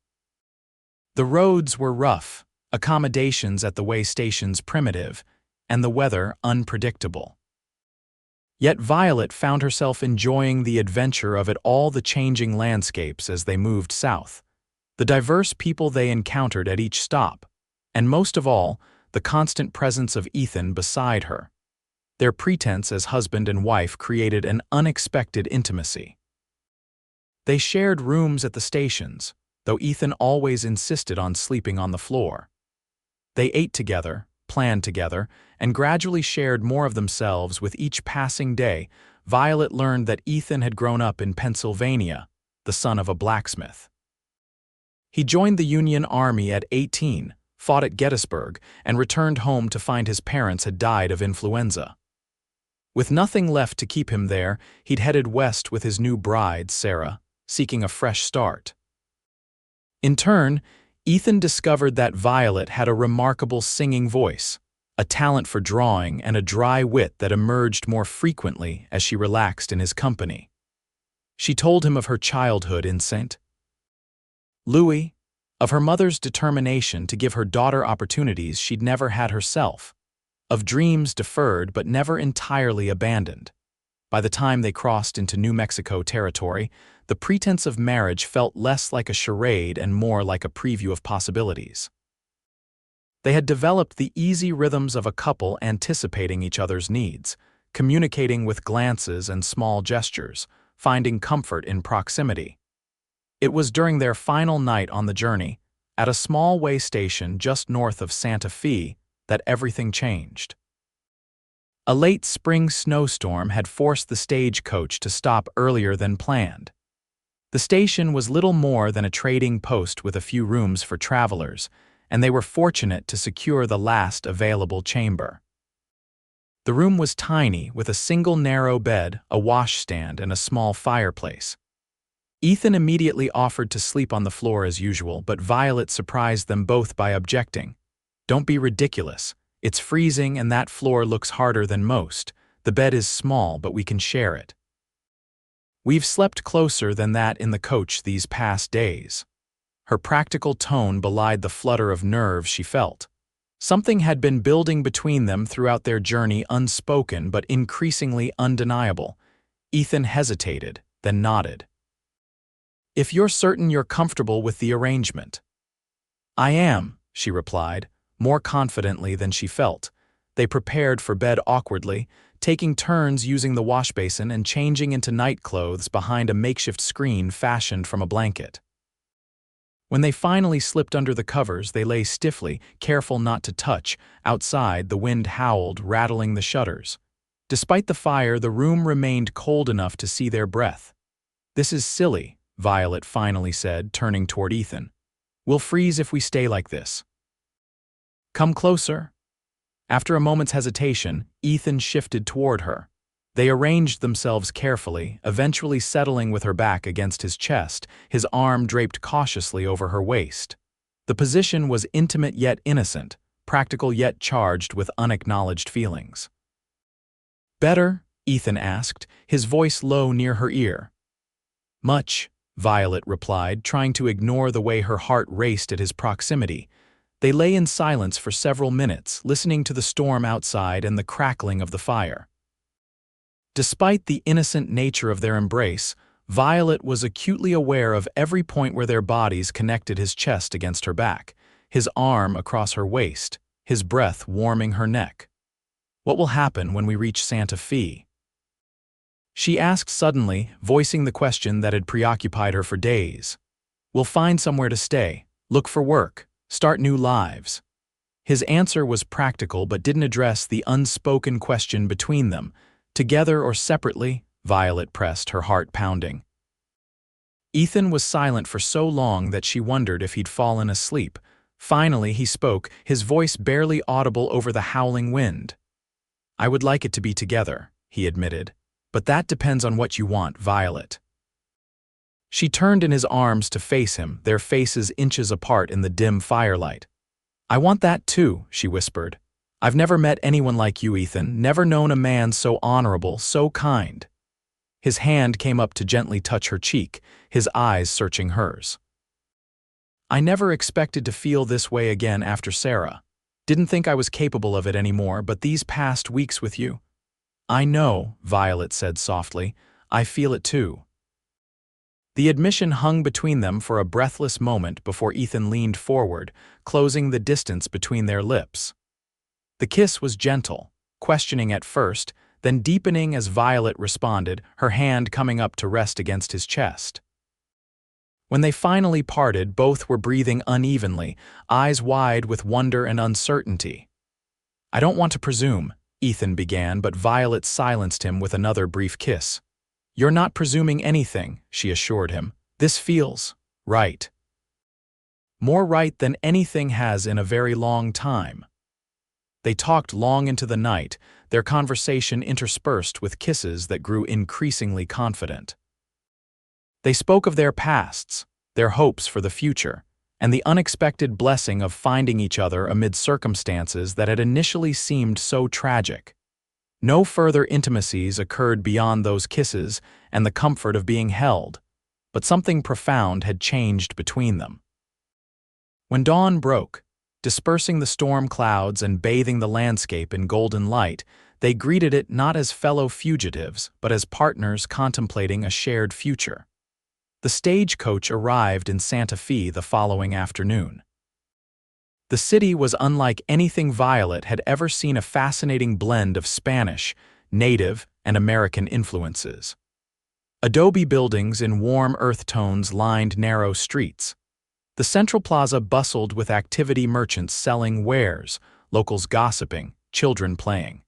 The roads were rough, accommodations at the way stations primitive, and the weather unpredictable. Yet Violet found herself enjoying the adventure of it all, the changing landscapes as they moved south, the diverse people they encountered at each stop, and most of all, the constant presence of Ethan beside her. Their pretense as husband and wife created an unexpected intimacy. They shared rooms at the stations, though Ethan always insisted on sleeping on the floor. They ate together, planned together, and gradually shared more of themselves with each passing day. Violet learned that Ethan had grown up in Pennsylvania, the son of a blacksmith. He joined the Union Army at 18, fought at Gettysburg, and returned home to find his parents had died of influenza. With nothing left to keep him there, he'd headed west with his new bride, Sarah, seeking a fresh start. In turn, Ethan discovered that Violet had a remarkable singing voice, a talent for drawing, and a dry wit that emerged more frequently as she relaxed in his company. She told him of her childhood in St. Louis, of her mother's determination to give her daughter opportunities she'd never had herself, of dreams deferred but never entirely abandoned. By the time they crossed into New Mexico territory, the pretense of marriage felt less like a charade and more like a preview of possibilities. They had developed the easy rhythms of a couple anticipating each other's needs, communicating with glances and small gestures, finding comfort in proximity. It was during their final night on the journey, at a small way station just north of Santa Fe, that everything changed. A late spring snowstorm had forced the stagecoach to stop earlier than planned. The station was little more than a trading post with a few rooms for travelers, and they were fortunate to secure the last available chamber. The room was tiny, with a single narrow bed, a washstand, and a small fireplace. Ethan immediately offered to sleep on the floor as usual, but Violet surprised them both by objecting. "Don't be ridiculous. It's freezing and that floor looks harder than most. The bed is small, but we can share it. We've slept closer than that in the coach these past days." Her practical tone belied the flutter of nerves she felt. Something had been building between them throughout their journey, unspoken but increasingly undeniable. Ethan hesitated, then nodded. "If you're certain you're comfortable with the arrangement." "I am," she replied, more confidently than she felt. They prepared for bed awkwardly, taking turns using the washbasin and changing into night clothes behind a makeshift screen fashioned from a blanket. When they finally slipped under the covers, they lay stiffly, careful not to touch. Outside, the wind howled, rattling the shutters. Despite the fire, the room remained cold enough to see their breath. "This is silly," Violet finally said, turning toward Ethan. "We'll freeze if we stay like this." "Come closer." After a moment's hesitation, Ethan shifted toward her. They arranged themselves carefully, eventually settling with her back against his chest, his arm draped cautiously over her waist. The position was intimate yet innocent, practical yet charged with unacknowledged feelings. "Better?" Ethan asked, his voice low near her ear. "Much," Violet replied, trying to ignore the way her heart raced at his proximity. They lay in silence for several minutes, listening to the storm outside and the crackling of the fire. Despite the innocent nature of their embrace, Violet was acutely aware of every point where their bodies connected, his chest against her back, his arm across her waist, his breath warming her neck. "What will happen when we reach Santa Fe?" she asked suddenly, voicing the question that had preoccupied her for days. "We'll find somewhere to stay, look for work, start new lives." His answer was practical but didn't address the unspoken question between them. "Together or separately?" Violet pressed, her heart pounding. Ethan was silent for so long that she wondered if he'd fallen asleep. Finally, he spoke, his voice barely audible over the howling wind. "I would like it to be together," he admitted. "But that depends on what you want, Violet." She turned in his arms to face him, their faces inches apart in the dim firelight. "I want that too," she whispered. "I've never met anyone like you, Ethan, never known a man so honorable, so kind." His hand came up to gently touch her cheek, his eyes searching hers. "I never expected to feel this way again after Sarah. Didn't think I was capable of it anymore, but these past weeks with you—" "I know," Violet said softly. "I feel it too." The admission hung between them for a breathless moment before Ethan leaned forward, closing the distance between their lips. The kiss was gentle, questioning at first, then deepening as Violet responded, her hand coming up to rest against his chest. When they finally parted, both were breathing unevenly, eyes wide with wonder and uncertainty. "I don't want to presume," Ethan began, but Violet silenced him with another brief kiss. "You're not presuming anything," she assured him. "This feels right. More right than anything has in a very long time." They talked long into the night, their conversation interspersed with kisses that grew increasingly confident. They spoke of their pasts, their hopes for the future, and the unexpected blessing of finding each other amid circumstances that had initially seemed so tragic. No further intimacies occurred beyond those kisses and the comfort of being held, but something profound had changed between them. When dawn broke, dispersing the storm clouds and bathing the landscape in golden light, they greeted it not as fellow fugitives, but as partners contemplating a shared future. The stagecoach arrived in Santa Fe the following afternoon. The city was unlike anything Violet had ever seen, a fascinating blend of Spanish, native, and American influences. Adobe buildings in warm earth tones lined narrow streets. The central plaza bustled with activity, merchants selling wares, locals gossiping, children playing.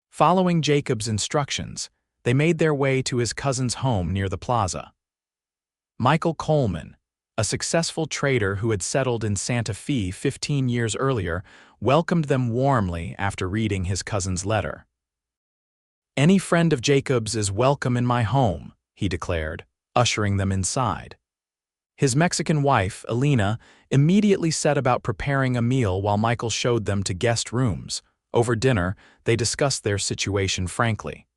Following Jacob's instructions, they made their way to his cousin's home near the plaza. Michael Coleman, a successful trader who had settled in Santa Fe 15 years earlier, welcomed them warmly after reading his cousin's letter. "Any friend of Jacob's is welcome in my home," he declared, ushering them inside. His Mexican wife, Elena, immediately set about preparing a meal while Michael showed them to guest rooms. Over dinner, they discussed their situation frankly.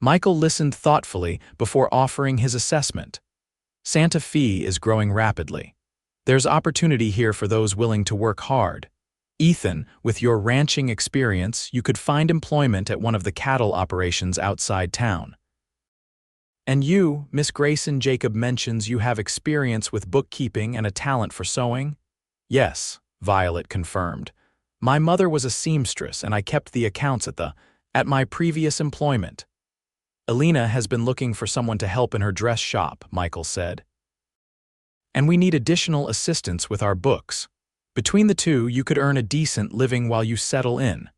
Michael listened thoughtfully before offering his assessment. "Santa Fe is growing rapidly. There's opportunity here for those willing to work hard. Ethan, with your ranching experience, you could find employment at one of the cattle operations outside town. And you, Miss Grayson, Jacob mentions you have experience with bookkeeping and a talent for sewing?" "Yes," Violet confirmed. "My mother was a seamstress and I kept the accounts at my previous employment." "Elena has been looking for someone to help in her dress shop," Michael said. "And we need additional assistance with our books. Between the two, you could earn a decent living while you settle in."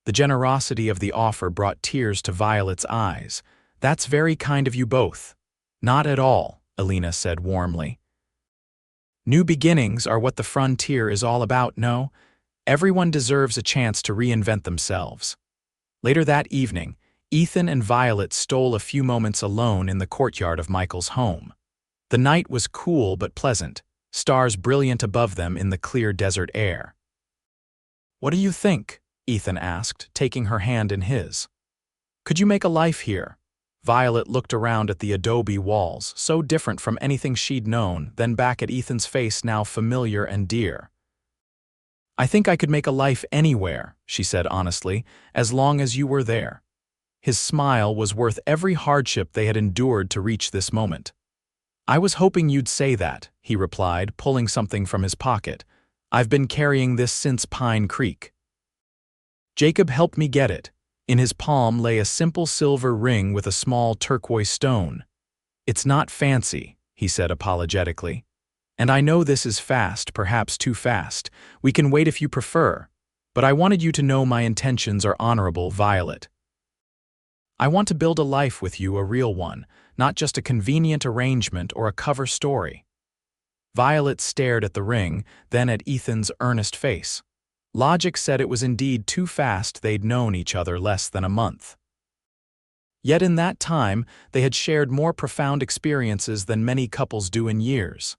The generosity of the offer brought tears to Violet's eyes. "That's very kind of you both." "Not at all," Elena said warmly. "New beginnings are what the frontier is all about, no? Everyone deserves a chance to reinvent themselves." Later that evening, Ethan and Violet stole a few moments alone in the courtyard of Michael's home. The night was cool but pleasant, stars brilliant above them in the clear desert air. "What do you think?" Ethan asked, taking her hand in his. "Could you make a life here?" Violet looked around at the adobe walls, so different from anything she'd known, then back at Ethan's face, now familiar and dear. "I think I could make a life anywhere," she said honestly, "as long as you were there." His smile was worth every hardship they had endured to reach this moment. "I was hoping you'd say that," he replied, pulling something from his pocket. "I've been carrying this since Pine Creek." Jacob helped me get it. In his palm lay a simple silver ring with a small turquoise stone. "It's not fancy," he said apologetically. "And I know this is fast, perhaps too fast. We can wait if you prefer. But I wanted you to know my intentions are honorable, Violet. I want to build a life with you, a real one, not just a convenient arrangement or a cover story." Violet stared at the ring, then at Ethan's earnest face. Logic said it was indeed too fast. They'd known each other less than a month. Yet in that time, they had shared more profound experiences than many couples do in years.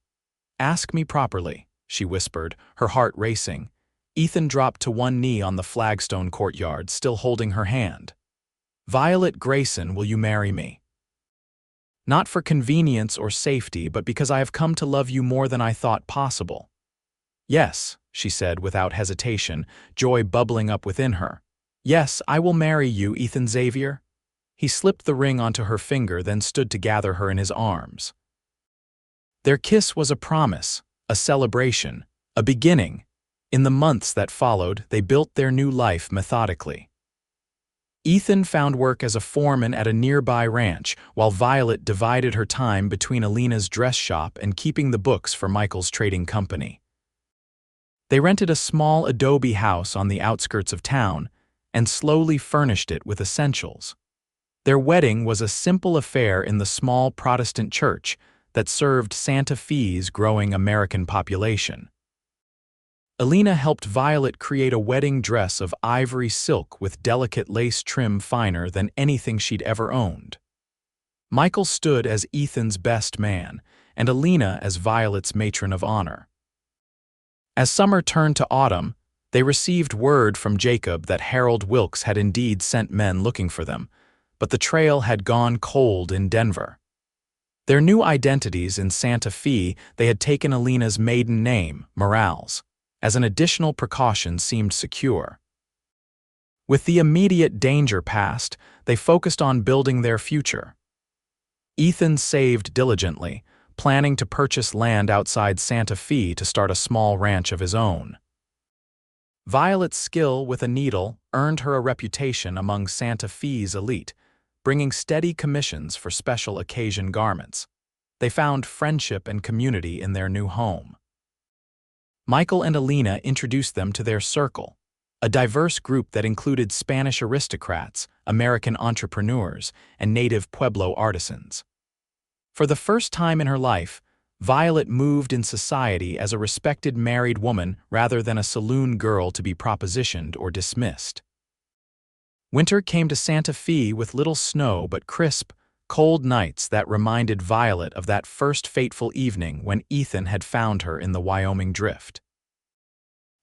"Ask me properly," she whispered, her heart racing. Ethan dropped to one knee on the flagstone courtyard, still holding her hand. "Violet Grayson, will you marry me? Not for convenience or safety, but because I have come to love you more than I thought possible." "Yes," she said without hesitation, joy bubbling up within her. "Yes, I will marry you, Ethan Xavier." He slipped the ring onto her finger, then stood to gather her in his arms. Their kiss was a promise, a celebration, a beginning. In the months that followed, they built their new life methodically. Ethan found work as a foreman at a nearby ranch, while Violet divided her time between Elena's dress shop and keeping the books for Michael's trading company. They rented a small adobe house on the outskirts of town and slowly furnished it with essentials. Their wedding was a simple affair in the small Protestant church that served Santa Fe's growing American population. Elena helped Violet create a wedding dress of ivory silk with delicate lace trim finer than anything she'd ever owned. Michael stood as Ethan's best man, and Alina as Violet's matron of honor. As summer turned to autumn, they received word from Jacob that Harold Wilkes had indeed sent men looking for them, but the trail had gone cold in Denver. Their new identities in Santa Fe, they had taken Alina's maiden name, Morales, as an additional precaution seemed secure. With the immediate danger past, they focused on building their future. Ethan saved diligently, planning to purchase land outside Santa Fe to start a small ranch of his own. Violet's skill with a needle earned her a reputation among Santa Fe's elite, bringing steady commissions for special occasion garments. They found friendship and community in their new home. Michael and Alina introduced them to their circle, a diverse group that included Spanish aristocrats, American entrepreneurs, and native Pueblo artisans. For the first time in her life, Violet moved in society as a respected married woman rather than a saloon girl to be propositioned or dismissed. Winter came to Santa Fe with little snow but crisp, cold nights that reminded Violet of that first fateful evening when Ethan had found her in the Wyoming drift.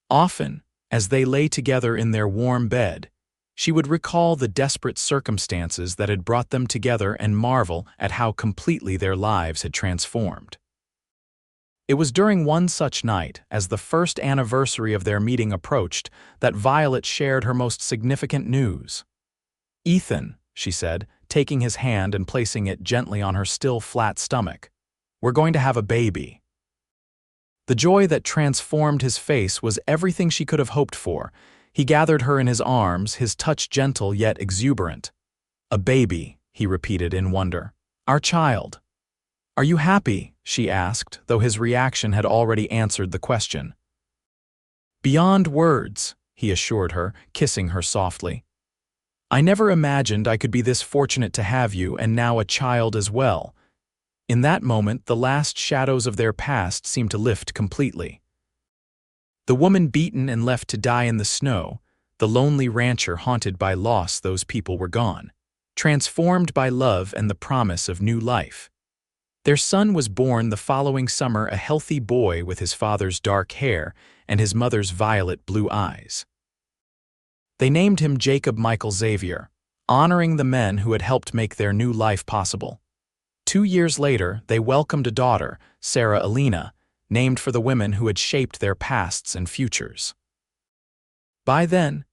Often, as they lay together in their warm bed, she would recall the desperate circumstances that had brought them together and marvel at how completely their lives had transformed. It was during one such night, as the first anniversary of their meeting approached, that Violet shared her most significant news. "Ethan," she said, taking his hand and placing it gently on her still flat stomach, "we're going to have a baby." The joy that transformed his face was everything she could have hoped for. He gathered her in his arms, his touch gentle yet exuberant. "A baby," he repeated in wonder. "Our child." "Are you happy?" she asked, though his reaction had already answered the question. "Beyond words," he assured her, kissing her softly. "I never imagined I could be this fortunate to have you and now a child as well." In that moment, the last shadows of their past seemed to lift completely. The woman beaten and left to die in the snow, the lonely rancher haunted by loss, those people were gone, transformed by love and the promise of new life. Their son was born the following summer, a healthy boy with his father's dark hair and his mother's violet blue eyes. They named him Jacob Michael Xavier, honoring the men who had helped make their new life possible. 2 years later, they welcomed a daughter, Sarah Alina, named for the women who had shaped their pasts and futures. By then,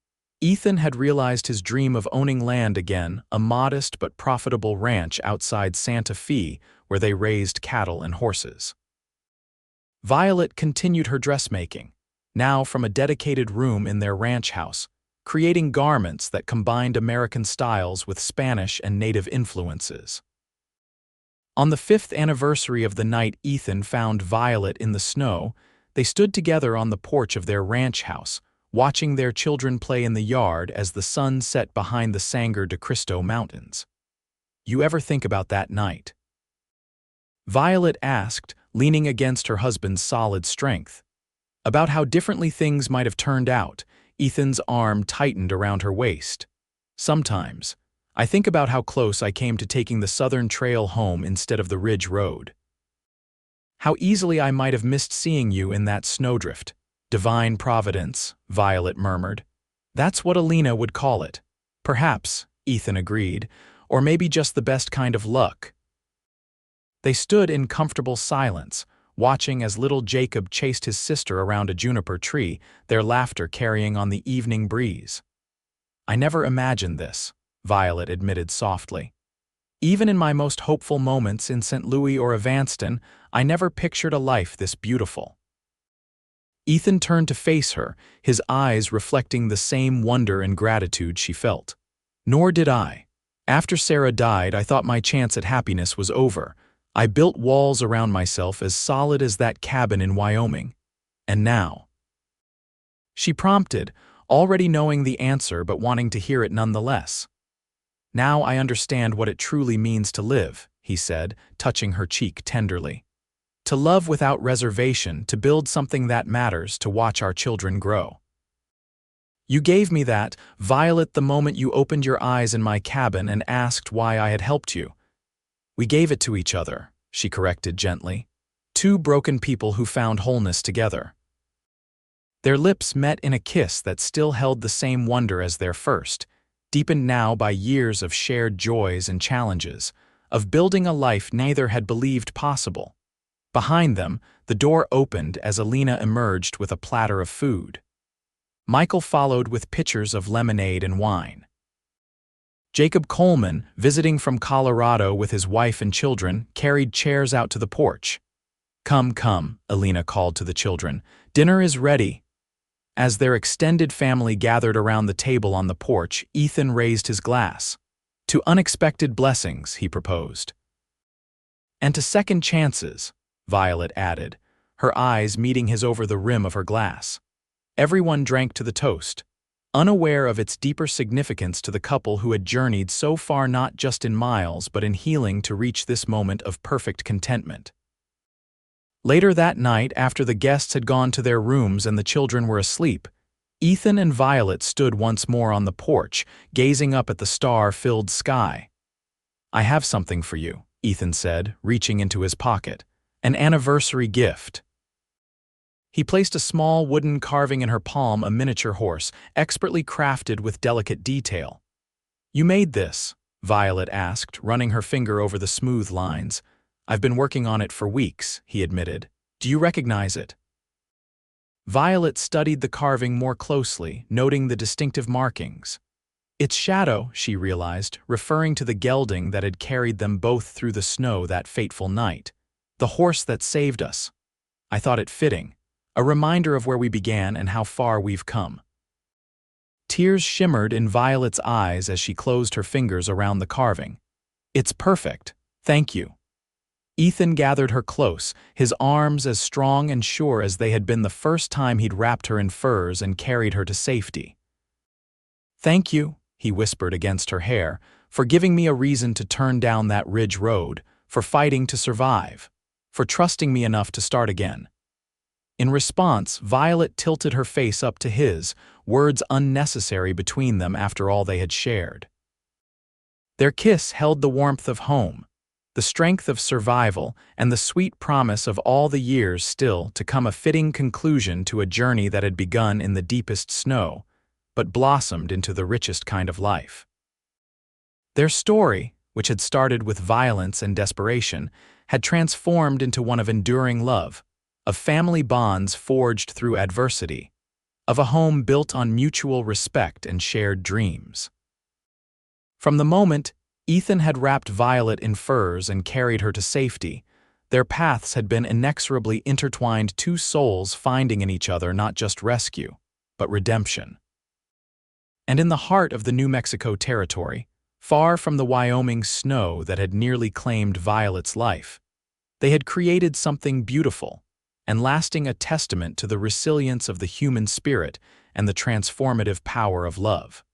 Ethan had realized his dream of owning land again, a modest but profitable ranch outside Santa Fe where they raised cattle and horses. Violet continued her dressmaking, now from a dedicated room in their ranch house, creating garments that combined American styles with Spanish and native influences. On the 5th anniversary of the night Ethan found Violet in the snow, they stood together on the porch of their ranch house, watching their children play in the yard as the sun set behind the Sangre de Cristo Mountains. "You ever think about that night?" Violet asked, leaning against her husband's solid strength. About how differently things might have turned out. Ethan's arm tightened around her waist. "Sometimes, I think about how close I came to taking the Southern Trail home instead of the Ridge Road. How easily I might have missed seeing you in that snowdrift." "Divine providence," Violet murmured. "That's what Alina would call it." "Perhaps," Ethan agreed, "or maybe just the best kind of luck." They stood in comfortable silence, watching as little Jacob chased his sister around a juniper tree, their laughter carrying on the evening breeze. "I never imagined this," Violet admitted softly. "Even in my most hopeful moments in St. Louis or Evanston, I never pictured a life this beautiful." Ethan turned to face her, his eyes reflecting the same wonder and gratitude she felt. "Nor did I. After Sarah died, I thought my chance at happiness was over. I built walls around myself as solid as that cabin in Wyoming. And now?" She prompted, already knowing the answer but wanting to hear it nonetheless. "Now I understand what it truly means to live," he said, touching her cheek tenderly. "To love without reservation, to build something that matters, to watch our children grow. You gave me that, Violet, the moment you opened your eyes in my cabin and asked why I had helped you. We gave it to each other, she corrected gently. Two broken people who found wholeness together. Their lips met in a kiss that still held the same wonder as their first, deepened now by years of shared joys and challenges, of building a life neither had believed possible. Behind them, the door opened as Alina emerged with a platter of food. Michael followed with pitchers of lemonade and wine. Jacob Coleman, visiting from Colorado with his wife and children, carried chairs out to the porch. "Come, come," Alina called to the children. "Dinner is ready." As their extended family gathered around the table on the porch, Ethan raised his glass. "To unexpected blessings," he proposed. "And to second chances," Violet added, her eyes meeting his over the rim of her glass. Everyone drank to the toast, unaware of its deeper significance to the couple who had journeyed so far not just in miles but in healing to reach this moment of perfect contentment. Later that night, after the guests had gone to their rooms and the children were asleep, Ethan and Violet stood once more on the porch, gazing up at the star-filled sky. "I have something for you," Ethan said, reaching into his pocket. "An anniversary gift." He placed a small wooden carving in her palm, a miniature horse, expertly crafted with delicate detail. "You made this?" Violet asked, running her finger over the smooth lines. "I've been working on it for weeks," he admitted. "Do you recognize it?" Violet studied the carving more closely, noting the distinctive markings. "Its shadow," she realized, referring to the gelding that had carried them both through the snow that fateful night. "The horse that saved us." I thought it fitting. A reminder of where we began and how far we've come. Tears shimmered in Violet's eyes as she closed her fingers around the carving. "It's perfect. Thank you." Ethan gathered her close, his arms as strong and sure as they had been the first time he'd wrapped her in furs and carried her to safety. "Thank you," he whispered against her hair, "for giving me a reason to turn down that ridge road, for fighting to survive, for trusting me enough to start again." In response, Violet tilted her face up to his, words unnecessary between them after all they had shared. Their kiss held the warmth of home, the strength of survival, and the sweet promise of all the years still to come, a fitting conclusion to a journey that had begun in the deepest snow, but blossomed into the richest kind of life. Their story, which had started with violence and desperation, had transformed into one of enduring love, of family bonds forged through adversity, of a home built on mutual respect and shared dreams. From the moment Ethan had wrapped Violet in furs and carried her to safety, their paths had been inexorably intertwined, two souls finding in each other not just rescue, but redemption. And in the heart of the New Mexico territory, far from the Wyoming snow that had nearly claimed Violet's life, they had created something beautiful and lasting, a testament to the resilience of the human spirit and the transformative power of love.